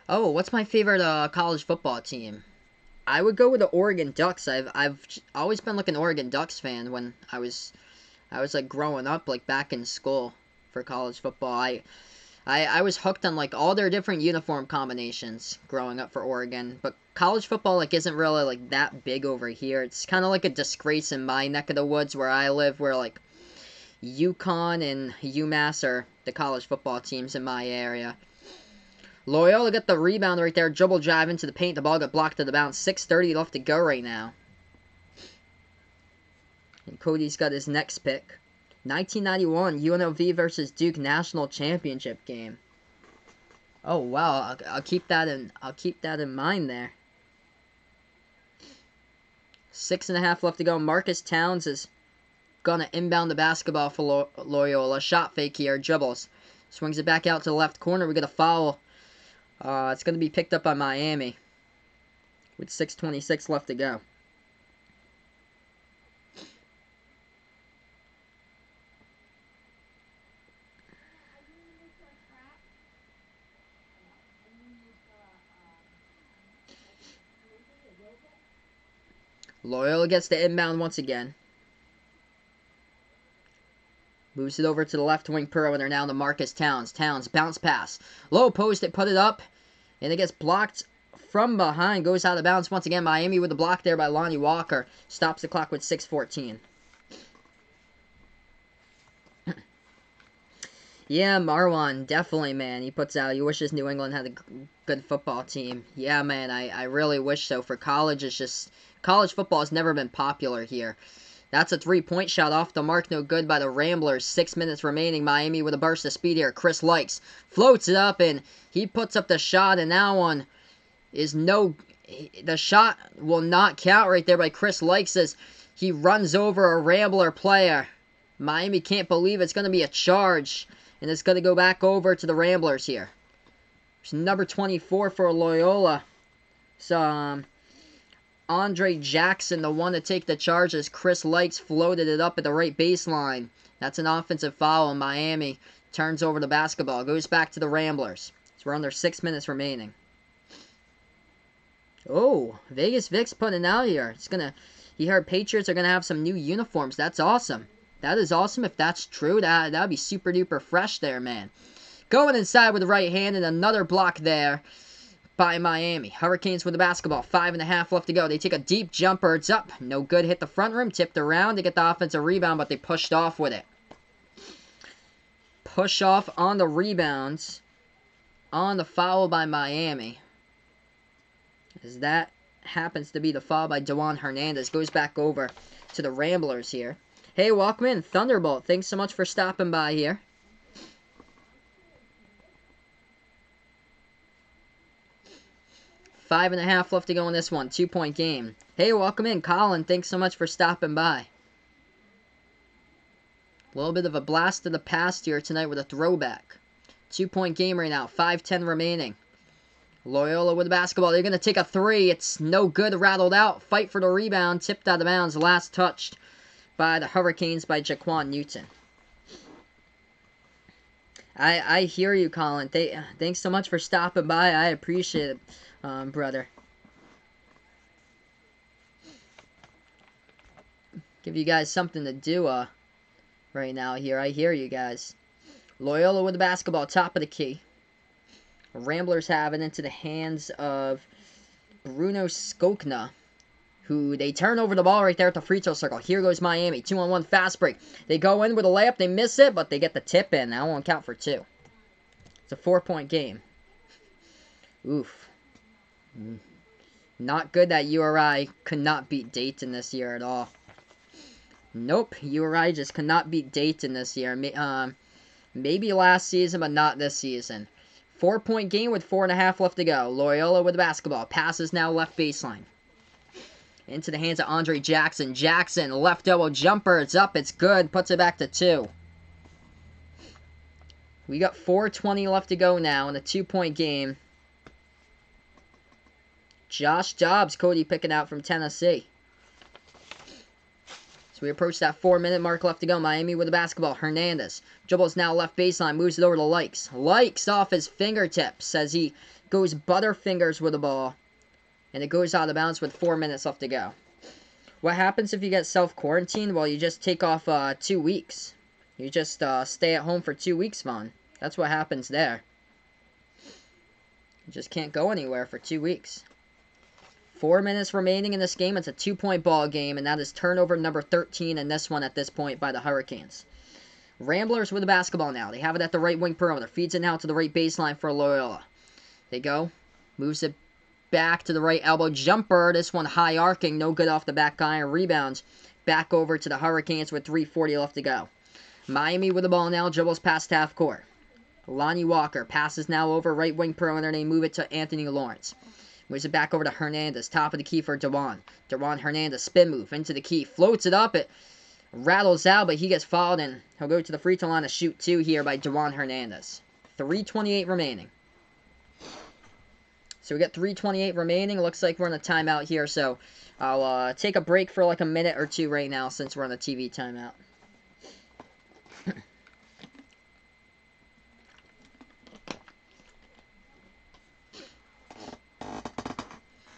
Oh, what's my favorite college football team? I would go with the Oregon Ducks. I've always been like an Oregon Ducks fan when I was like growing up, like back in school for college football. I was hooked on like all their different uniform combinations growing up for Oregon, but college football like isn't really like that big over here. It's kind of like a disgrace in my neck of the woods where I live, where like UConn and UMass are the college football teams in my area. Loyola got the rebound right there, dribble drive into the paint, the ball got blocked to the bounce. 6:30 left to go right now. And Cody's got his next pick. 1991 UNLV versus Duke National Championship game. Oh wow, I'll keep that in mind there. 6.5 left to go. Marcus Towns is gonna inbound the basketball for Loyola. Shot fake here, dribbles, swings it back out to the left corner. We get a foul. It's gonna be picked up by Miami with 6:26 left to go. Loyola gets the inbound once again. Moves it over to the left wing perimeter now to Marcus Towns. Towns, bounce pass. Low post, it put it up. And it gets blocked from behind. Goes out of bounds once again. Miami with the block there by Lonnie Walker. Stops the clock with 6:14. Yeah, Marwan, definitely, man. He puts out, he wishes New England had a good football team. Yeah, man, I really wish so. For college, it's just, college football has never been popular here. That's a 3-point shot off the mark, no good by the Ramblers. 6 minutes remaining. Miami with a burst of speed here. Chris Likes floats it up, and he puts up the shot, and that one is no, the shot will not count right there by Chris Likes as he runs over a Rambler player. Miami can't believe it's going to be a charge. And it's going to go back over to the Ramblers here. It's number 24 for Loyola. So, Andre Jackson, the one to take the charge as Chris Likes floated it up at the right baseline. That's an offensive foul, and Miami turns over the basketball. Goes back to the Ramblers. So we're under 6 minutes remaining. Oh, Vegas Vic's putting it out here. It's going to, he heard Patriots are going to have some new uniforms. That's awesome. That is awesome if that's true. That would be super duper fresh there, man. Going inside with the right hand, and another block there by Miami. Hurricanes with the basketball. 5.5 left to go. They take a deep jumper. It's up. No good. Hit the front rim. Tipped around to get the offensive rebound, but they pushed off with it. Push off on the rebounds. On the foul by Miami. As that happens to be the foul by Dewan Hernandez. Goes back over to the Ramblers here. Hey, welcome in. Thunderbolt. Thanks so much for stopping by here. 5.5 left to go in this one. 2-point game. Hey, welcome in. Colin, thanks so much for stopping by. A little bit of a blast of the past here tonight with a throwback. 2-point game right now. 5:10 remaining. Loyola with the basketball. They're going to take a three. It's no good. Rattled out. Fight for the rebound. Tipped out of bounds. Last touched by the Hurricanes by Jaquan Newton. I hear you, Colin. Thanks so much for stopping by. I appreciate it. Brother. Give you guys something to do right now here. I hear you guys. Loyola with the basketball, top of the key. Ramblers have it into the hands of Bruno Skokna, who they turn over the ball right there at the free throw circle. Here goes Miami. 2-on-1 fast break. They go in with a layup. They miss it, but they get the tip in. That won't count for 2. It's a 4-point game. Oof. Not good that URI could not beat Dayton this year at all. Nope, URI just could not beat Dayton this year. Maybe last season, but not this season. 4-point game with 4.5 left to go. Loyola with the basketball. Passes now left baseline. Into the hands of Andre Jackson. Jackson, left elbow jumper. It's up, it's good. Puts it back to 2. We got 4:20 left to go now in a 2-point game. Josh Dobbs, Cody picking out from Tennessee. So we approach that 4-minute mark left to go. Miami with the basketball. Hernandez. Dribbles now left baseline. Moves it over to Likes. Likes off his fingertips as he goes butterfingers with the ball. And it goes out of bounds with 4 minutes left to go. What happens if you get self-quarantined? Well, you just take off 2 weeks. You just stay at home for 2 weeks, man. That's what happens there. You just can't go anywhere for 2 weeks. 4 minutes remaining in this game. It's a 2-point ball game, and that is turnover number 13 in this one at this point by the Hurricanes. Ramblers with the basketball now. They have it at the right wing perimeter. Feeds it now to the right baseline for Loyola. They go. Moves it back to the right elbow jumper. This one high arcing. No good off the back iron. Rebounds back over to the Hurricanes with 3:40 left to go. Miami with the ball now. Dribbles past half court. Lonnie Walker passes now over right wing perimeter. They move it to Anthony Lawrence. Moves it back over to Hernandez. Top of the key for Dewan. Dewan Hernandez. Spin move into the key. Floats it up. It rattles out, but he gets fouled, and he'll go to the free throw line to shoot 2 here by Dewan Hernandez. 3:28 remaining. So we got 3:28 remaining. Looks like we're in a timeout here, so I'll take a break for like a minute or 2 right now since we're on a TV timeout.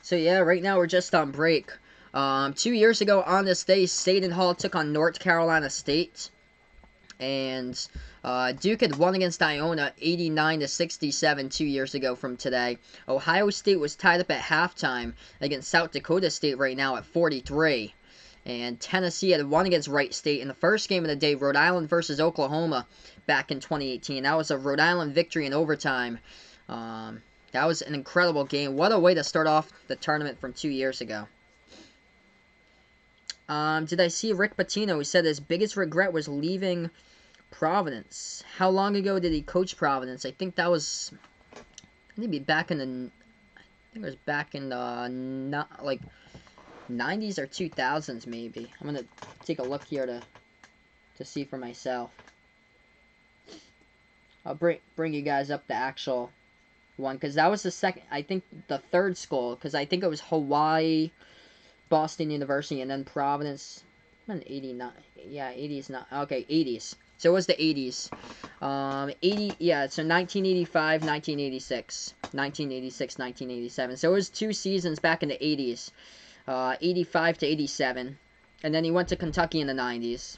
So yeah, right now we're just on break. 2 years ago on this day, Seton Hall took on North Carolina State. And Duke had won against Iona 89-67 2 years ago from today. Ohio State was tied up at halftime against South Dakota State right now at 43. And Tennessee had won against Wright State in the first game of the day, Rhode Island versus Oklahoma, back in 2018. That was a Rhode Island victory in overtime. That was an incredible game. What a way to start off the tournament from 2 years ago. Did I see Rick Pitino? He said his biggest regret was leaving Providence. How long ago did he coach Providence? I think that was... maybe back in the... I think it was back in the... not, like... 90s or 2000s, maybe. I'm going to take a look here to see for myself. I'll bring you guys up the actual one, because that was the second, I think the third school, because I think it was Hawaii, Boston University, and then Providence. I'm in 89, yeah, 80s, not, okay, 80s. So it was the 80s. 80, yeah, so 1985, 1986, 1986, 1987. So it was 2 seasons back in the 80s, 85 to 87, and then he went to Kentucky in the 90s.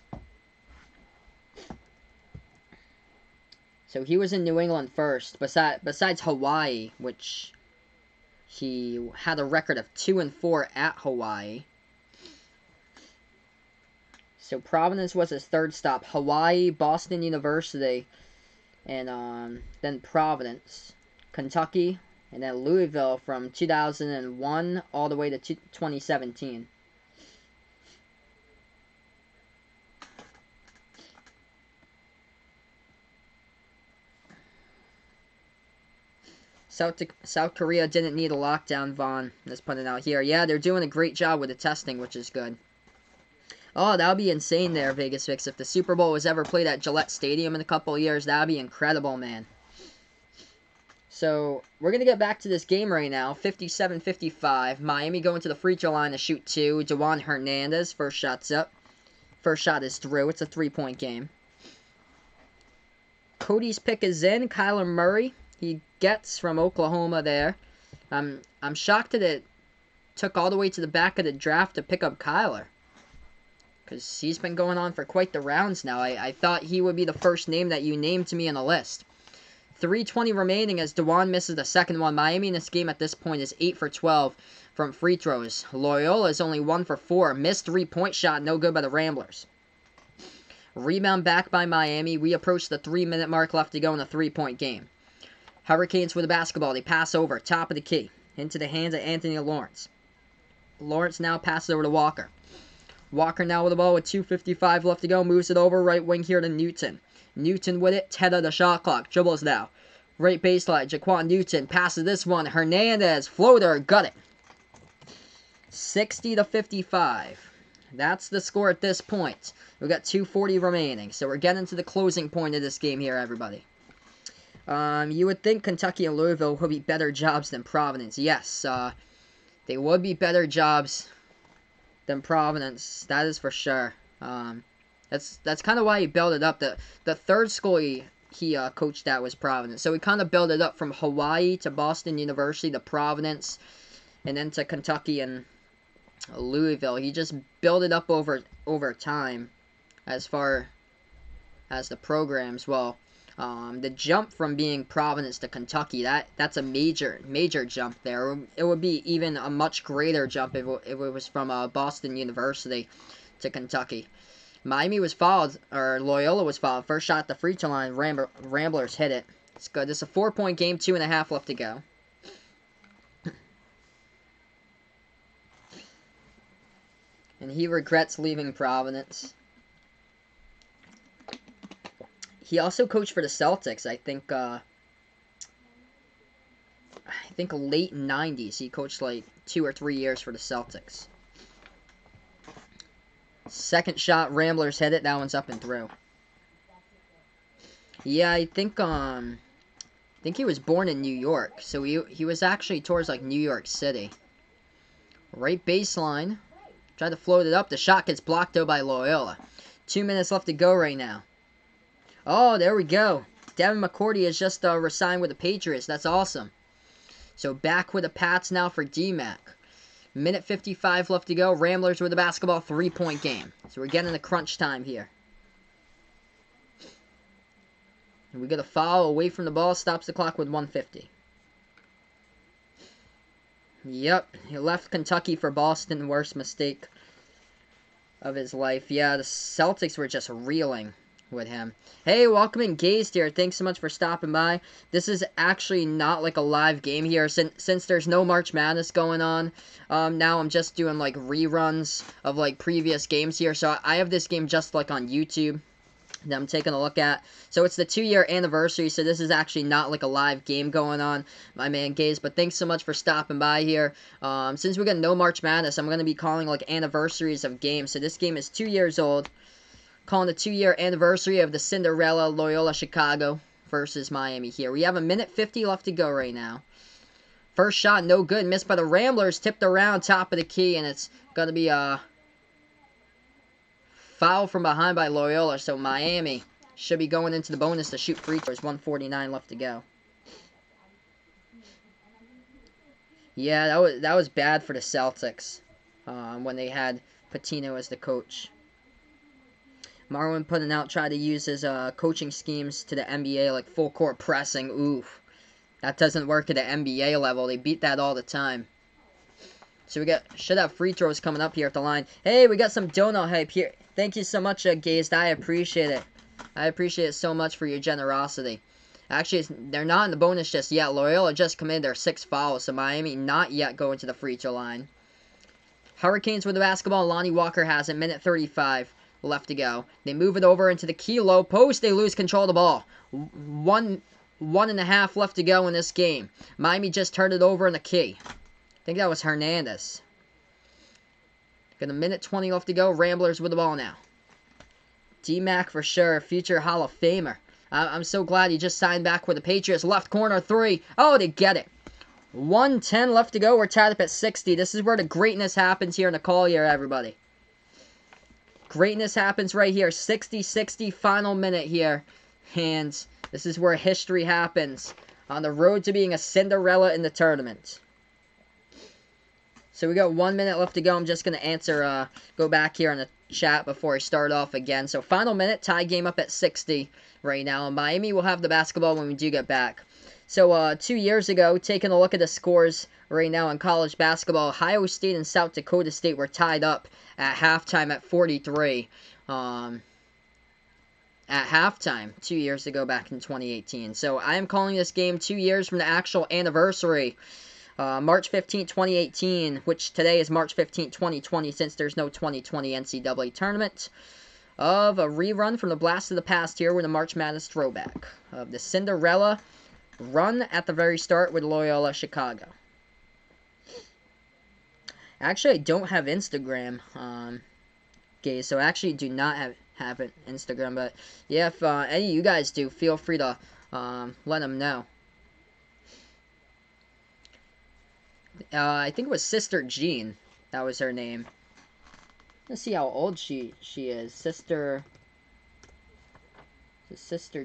So he was in New England first, besides Hawaii, which he had a record of 2-4 at Hawaii. So Providence was his third stop. Hawaii, Boston University, and then Providence, Kentucky, and then Louisville from 2001 all the way to 2017. South Korea didn't need a lockdown, Vaughn. Let's put it out here. Yeah, they're doing a great job with the testing, which is good. Oh, that would be insane there, Vegas Fix. If the Super Bowl was ever played at Gillette Stadium in a couple of years, that would be incredible, man. So, we're going to get back to this game right now. 57-55. Miami going to the free throw line to shoot two. Juwan Hernandez, first shot's up. First shot is through. It's a three-point game. Cody's pick is in. Kyler Murray, he gets from Oklahoma there. I'm shocked that it took all the way to the back of the draft to pick up Kyler, because he's been going on for quite the rounds now. I thought he would be the first name that you named to me on the list. 3:20 remaining as Dewan misses the second one. Miami in this game at this point is 8 for 12 from free throws. Loyola is only 1 for 4. Missed three-point shot, no good by the Ramblers. Rebound back by Miami. We approach the 3-minute mark left to go in the three-point game. Hurricanes with the basketball. They pass over, top of the key, into the hands of Anthony Lawrence. Lawrence now passes over to Walker. Walker now with the ball with 2:55 left to go. Moves it over, right wing here to Newton. Newton with it, 10 of the shot clock. Dribbles now. Right baseline, Jaquan Newton passes this one. Hernandez, floater, got it. 60-55. That's the score at this point. We've got 2:40 remaining, so we're getting to the closing point of this game here, everybody. You would think Kentucky and Louisville would be better jobs than Providence. Yes, they would be better jobs than Providence. That is for sure. That's kind of why he built it up. The third school he coached at was Providence. So he kind of built it up from Hawaii to Boston University to Providence, and then to Kentucky and Louisville. He just built it up over time as far as the programs. Well, the jump from being Providence to Kentucky, that's a major jump there. It would be even a much greater jump if it was from Boston University to Kentucky. Miami was fouled, or Loyola was fouled. First shot at the free throw line, Ramblers hit it. It's good. It's a 4-point game, 2.5 left to go. And he regrets leaving Providence. He also coached for the Celtics, I think late 90s. He coached like 2 or 3 years for the Celtics. Second shot, Ramblers hit it. That one's up and through. Yeah, I think he was born in New York, so he was actually towards like New York City. Right baseline. Tried to float it up. The shot gets blocked though by Loyola. 2 minutes left to go right now. Oh, there we go. Devin McCourty has just resigned with the Patriots. That's awesome. So back with the Pats now for D-Mac. Minute 55 left to go. Ramblers with the basketball. 3-point game. So we're getting the crunch time here. And we get a foul away from the ball. Stops the clock with 1:50. Yep. He left Kentucky for Boston. Worst mistake of his life. Yeah, the Celtics were just reeling with him. Hey, welcome in, Gazed here. Thanks so much for stopping by. This is actually not like a live game here since there's no March Madness going on. Now I'm just doing like reruns of like previous games here. So I have this game just like on YouTube that I'm taking a look at. So it's the 2-year anniversary, so this is actually not like a live game going on, my man Gaze. But thanks so much for stopping by here. Since we got no March Madness, I'm going to be calling like anniversaries of games. So this game is 2 years old. Calling the 2-year anniversary of the Cinderella Loyola Chicago versus Miami here. We have a minute 50 left to go right now. First shot, no good. Missed by the Ramblers. Tipped around, top of the key, and it's going to be a foul from behind by Loyola. So Miami should be going into the bonus to shoot free throws. 1:49 left to go. Yeah, that was bad for the Celtics when they had Patino as the coach. Marwin putting out, tried to use his coaching schemes to the NBA, like full court pressing. Oof. That doesn't work at the NBA level. They beat that all the time. So should have free throws coming up here at the line. Hey, we got some donut hype here. Thank you so much, Gazed. I appreciate it. I appreciate it so much for your generosity. Actually, they're not in the bonus just yet. Loyola just committed their 6th foul, so Miami not yet going to the free throw line. Hurricanes with the basketball. Lonnie Walker has it. Minute 35 left to go. They move it over into the key low post. They lose control of the ball. One and a half left to go in this game. Miami just turned it over in the key. I think that was Hernandez. Got a minute 20 left to go. Ramblers with the ball now. D-Mac for sure. Future Hall of Famer. I'm so glad he just signed back with the Patriots. Left corner 3. Oh, they get it. 1:10 left to go. We're tied up at 60. This is where the greatness happens here in the Collier, everybody. Greatness happens right here. 60-60 final minute here. And this is where history happens. On the road to being a Cinderella in the tournament. So we got 1 minute left to go. I'm just going to answer, go back here on the chat before I start off again. So final minute, tie game up at 60 right now. And Miami will have the basketball when we do get back. So 2 years ago, taking a look at the scores right now in college basketball, Ohio State and South Dakota State were tied up at halftime at 43. At halftime 2 years ago back in 2018. So I am calling this game 2 years from the actual anniversary. March 15, 2018, which today is March 15, 2020, since there's no 2020 NCAA tournament, of a rerun from the blast of the past here with a March Madness throwback of the Cinderella run at the very start with Loyola Chicago. Actually, I don't have Instagram, guys, so I actually do not have an Instagram, but yeah, if any of you guys do, feel free to let them know. I think it was Sister Jean. That was her name. Let's see how old she is. Sister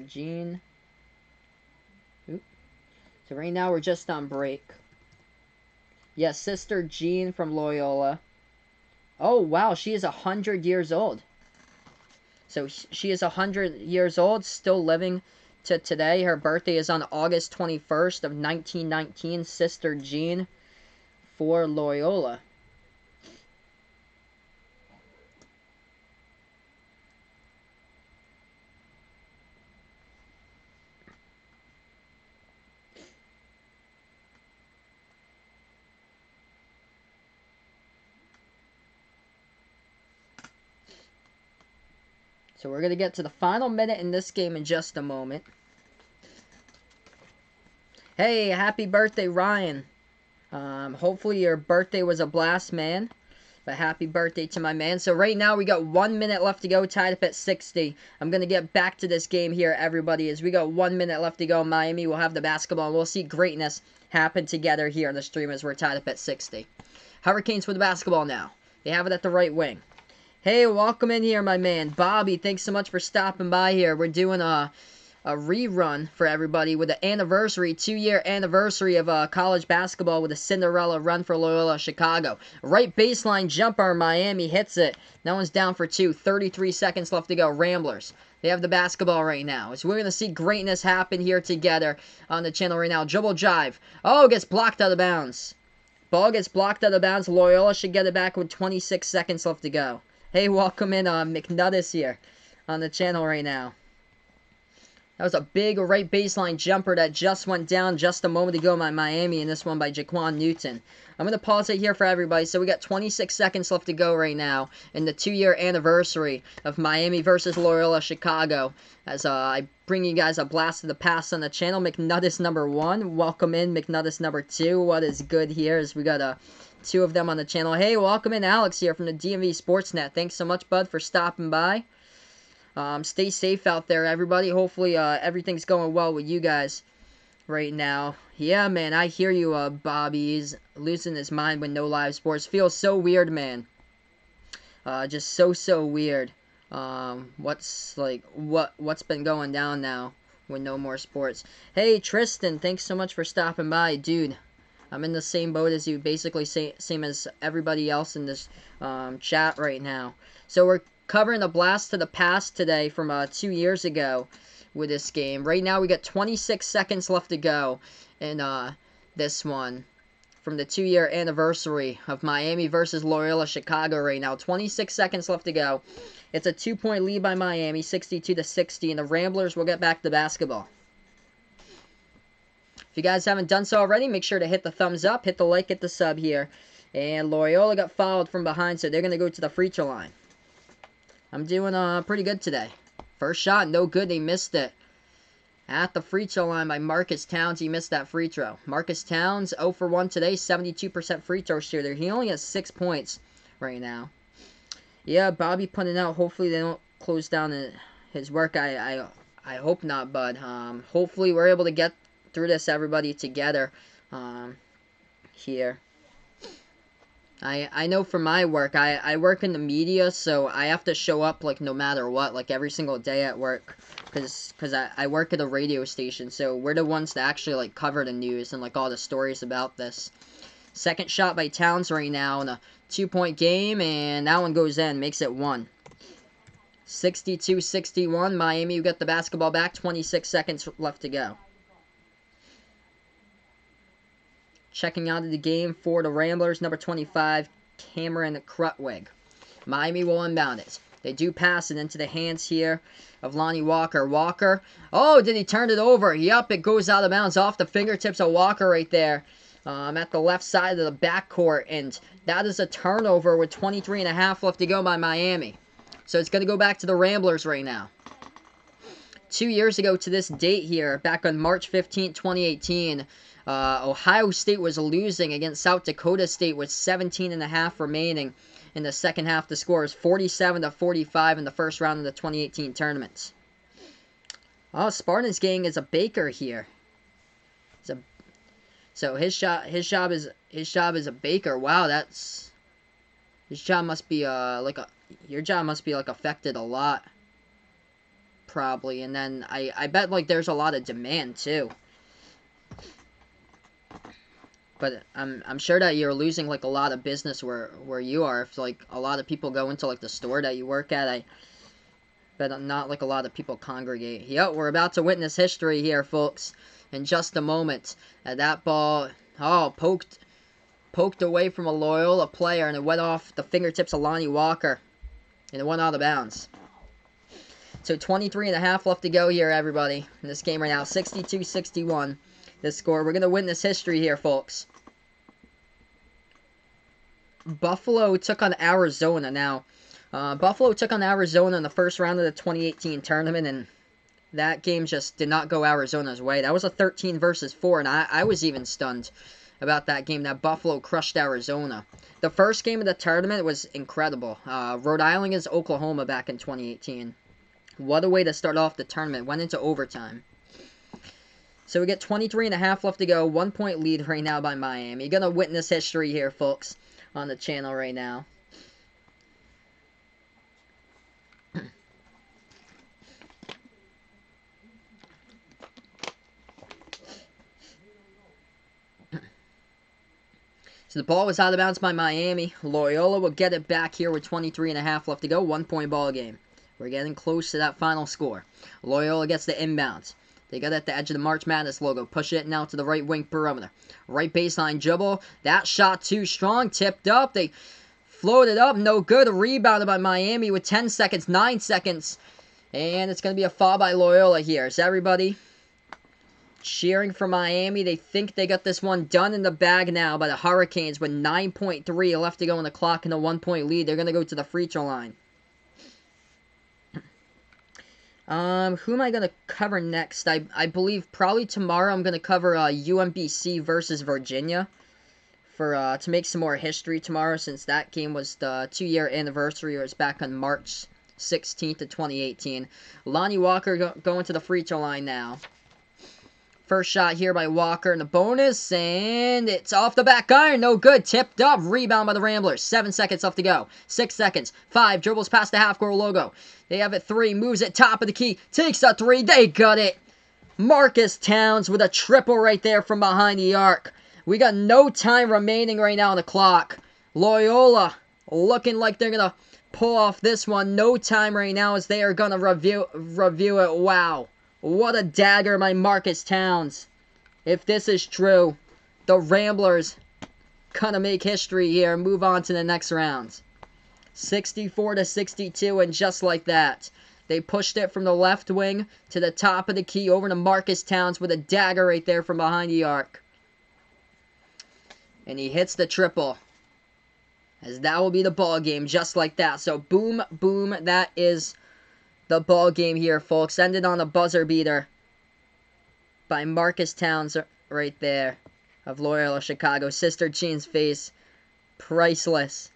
Jean. Oop. So right now we're just on break. Yes, Sister Jean from Loyola. Oh, wow, she is 100 years old. So she is 100 years old, still living to today. Her birthday is on August 21st of 1919. Sister Jean for Loyola. So we're going to get to the final minute in this game in just a moment. Hey, happy birthday, Ryan. Hopefully your birthday was a blast, man. But happy birthday to my man. So right now we got 1 minute left to go, tied up at 60. I'm going to get back to this game here, everybody, as we got 1 minute left to go. Miami will have the basketball, and we'll see greatness happen together here on the stream as we're tied up at 60. Hurricanes with the basketball now. They have it at the right wing. Hey, welcome in here, my man. Bobby, thanks so much for stopping by here. We're doing a rerun for everybody with the anniversary, 2-year anniversary of college basketball with a Cinderella run for Loyola Chicago. Right baseline jumper, Miami hits it. That one's down for 2. 33 seconds left to go. Ramblers. They have the basketball right now. So we're going to see greatness happen here together on the channel right now. Dribble jive. Oh, gets blocked out of bounds. Ball gets blocked out of bounds. Loyola should get it back with 26 seconds left to go. Hey, welcome in, McNuddis here on the channel right now. That was a big right baseline jumper that just went down just a moment ago by Miami, and this one by Jaquan Newton. I'm going to pause it here for everybody. So we got 26 seconds left to go right now in the 2-year anniversary of Miami versus Loyola Chicago. As I bring you guys a blast of the past on the channel. McNuddis number 1. Welcome in, McNuddis number 2. What is good here is we got 2 of them on the channel. Hey, welcome in, Alex here from the DMV Sportsnet. Thanks so much, bud, for stopping by. Stay safe out there, everybody. Hopefully, everything's going well with you guys right now. Yeah, man, I hear you, Bobby. He's losing his mind with no live sports. Feels so weird, man. Just so weird. What's been going down now with no more sports? Hey, Tristan, thanks so much for stopping by, dude. I'm in the same boat as you, basically same as everybody else in this chat right now. So we're covering a blast to the past today from 2 years ago with this game. Right now we got 26 seconds left to go in this one from the 2-year anniversary of Miami versus Loyola Chicago right now. 26 seconds left to go. It's a 2-point lead by Miami, 62-60, and the Ramblers will get back to basketball. If you guys haven't done so already, make sure to hit the thumbs up, hit the like, hit the sub here. And Loyola got fouled from behind, so they're going to go to the free throw line. I'm doing pretty good today. First shot, no good. They missed it. At the free throw line by Marcus Towns, he missed that free throw. Marcus Towns, 0 for 1 today, 72% free throw shooter. He only has 6 points right now. Yeah, Bobby putting out. Hopefully they don't close down his work. I hope not, but hopefully we're able to get through this, everybody, together here. I know for my work, I work in the media, so I have to show up, like, no matter what, like, every single day at work, because I work at a radio station, so we're the ones that actually, like, cover the news and, like, all the stories about this. Second shot by Towns right now in a 2-point game, and that one goes in, makes it 1. 62-61, Miami, you get the basketball back, 26 seconds left to go. Checking out of the game for the Ramblers, number 25, Cameron Krutwig. Miami will inbound it. They do pass it into the hands here of Lonnie Walker. Walker, oh, did he turn it over? Yup, it goes out of bounds off the fingertips of Walker right there at the left side of the backcourt. And that is a turnover with 23.5 left to go by Miami. So it's going to go back to the Ramblers right now. 2 years ago to this date here, back on March 15, 2018, Ohio State was losing against South Dakota State with 17.5 remaining in the second half. The score is 47-45 in the first round of the 2018 tournament. Oh, Spartans gang is a baker here. So his job is a baker. Wow, that's his job must be your job must be like affected a lot, probably. And then I bet like there's a lot of demand too. But I'm sure that you're losing like a lot of business where you are. If like a lot of people go into like the store that you work at, I bet not like a lot of people congregate. Yep, we're about to witness history here, folks. In just a moment, that ball, poked away from a Loyola player, and it went off the fingertips of Lonnie Walker, and it went out of bounds. So 23.5 left to go here, everybody, in this game right now. 62-61. This score. We're going to witness history here, folks. Buffalo took on Arizona. Now, Buffalo took on Arizona in the first round of the 2018 tournament, and that game just did not go Arizona's way. That was a 13 versus 4, and I was even stunned about that game, that Buffalo crushed Arizona. The first game of the tournament was incredible. Rhode Island against Oklahoma back in 2018. What a way to start off the tournament. Went into overtime. So we get 23.5 left to go. 1-point lead right now by Miami. You're going to witness history here, folks, on the channel right now. So the ball was out of bounds by Miami. Loyola will get it back here with 23.5 left to go. 1-point ball game. We're getting close to that final score. Loyola gets the inbounds. They got at the edge of the March Madness logo. Push it now to the right wing perimeter. Right baseline dribble. That shot too strong. Tipped up. They floated up. No good. Rebounded by Miami with 10 seconds. 9 seconds. And it's going to be a foul by Loyola here. So everybody cheering for Miami. They think they got this one done in the bag now by the Hurricanes with 9.3 left to go on the clock and a 1-point lead. They're going to go to the free throw line. Who am I going to cover next? I believe probably tomorrow I'm going to cover UMBC versus Virginia for to make some more history tomorrow, since that game was the 2-year anniversary. It was back on March 16th of 2018. Lonnie Walker going to the free throw line now. First shot here by Walker in the bonus, and it's off the back iron. No good. Tipped up. Rebound by the Ramblers. 7 seconds left to go. 6 seconds. 5. Dribbles past the half-court logo. They have it 3. Moves it top of the key. Takes a 3. They got it. Marcus Towns with a triple right there from behind the arc. We got no time remaining right now on the clock. Loyola looking like they're going to pull off this one. No time right now as they are going to review it. Wow. What a dagger by Marcus Towns. If this is true, the Ramblers going to make history here and move on to the next round. 64-62, and just like that, they pushed it from the left wing to the top of the key over to Marcus Towns with a dagger right there from behind the arc. And he hits the triple. As that will be the ball game, just like that. So boom, boom, that is the ball game here, folks. Ended on a buzzer beater by Marcus Towns right there of Loyola, Chicago. Sister Jean's face, priceless.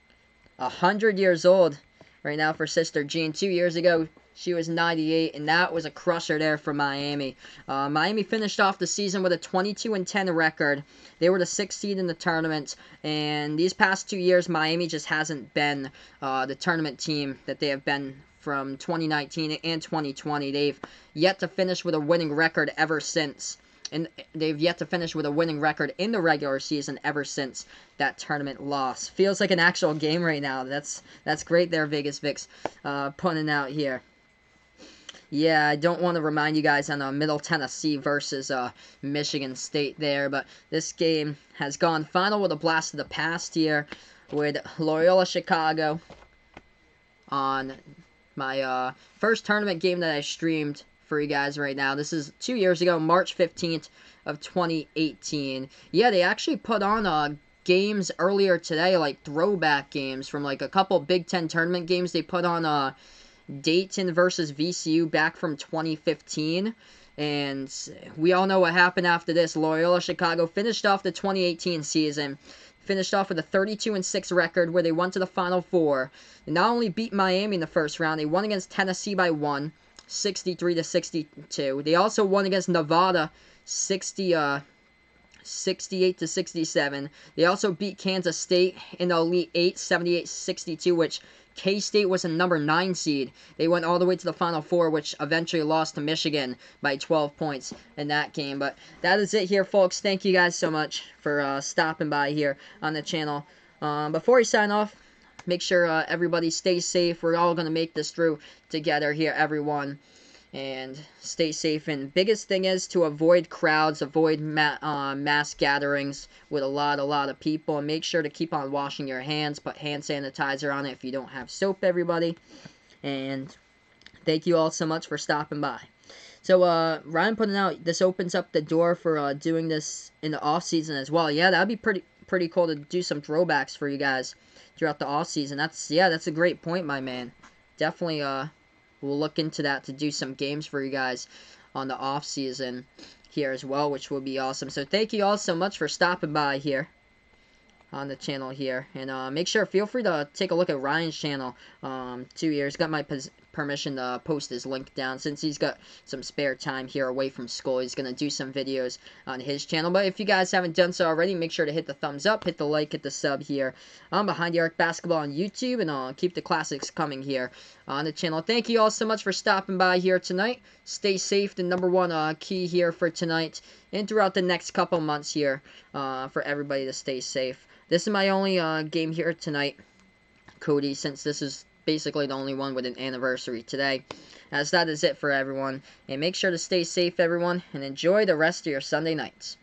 100 years old right now for Sister Jean. 2 years ago, she was 98, and that was a crusher there for Miami. Miami finished off the season with a 22-10 record. They were the 6th seed in the tournament, and these past 2 years, Miami just hasn't been the tournament team that they have been from 2019 and 2020. They've yet to finish with a winning record ever since. And they've yet to finish with a winning record in the regular season ever since that tournament loss. Feels like an actual game right now. That's great there, Vegas Vix, putting out here. Yeah, I don't want to remind you guys on Middle Tennessee versus Michigan State there, but this game has gone final with a blast of the past here with Loyola Chicago on my first tournament game that I streamed for you guys right now. This is 2 years ago, March 15th of 2018. Yeah, they actually put on games earlier today, like throwback games from like a couple Big Ten tournament games. They put on Dayton versus VCU back from 2015. And we all know what happened after this. Loyola Chicago finished off the 2018 season. Finished off with a 32-6 record where they went to the Final Four. They not only beat Miami in the first round, they won against Tennessee by 1. 63-62. They also won against Nevada 68-67. They also beat Kansas State in the Elite 8 78-62, which K-State was a number 9 seed. They went all the way to the Final Four, which eventually lost to Michigan by 12 points in that game. But that is it here, folks. Thank you guys so much for stopping by here on the channel. Before we sign off, make sure everybody stays safe. We're all going to make this through together here, everyone. And stay safe. And biggest thing is to avoid crowds, avoid mass gatherings with a lot of people. And make sure to keep on washing your hands. Put hand sanitizer on it if you don't have soap, everybody. And thank you all so much for stopping by. So, Ryan putting out, this opens up the door for doing this in the off-season as well. Yeah, that'd be pretty cool to do some throwbacks for you guys throughout the off season. That's a great point, my man. Definitely we'll look into that to do some games for you guys on the off season here as well, which will be awesome. So thank you all so much for stopping by here on the channel here, and feel free to take a look at Ryan's channel too. He's got my permission to post his link down since he's got some spare time here away from school. He's gonna do some videos on his channel. But if you guys haven't done so already, make sure to hit the thumbs up, hit the like, hit the sub here on Behind the Arc Basketball on YouTube, and I'll keep the classics coming here on the channel. Thank you all so much for stopping by here tonight. Stay safe, the number one key here for tonight and throughout the next couple months here for everybody to stay safe. This is my only game here tonight, Cody, since this is basically the only one with an anniversary today. As that is it for everyone. And make sure to stay safe, everyone, and enjoy the rest of your Sunday nights.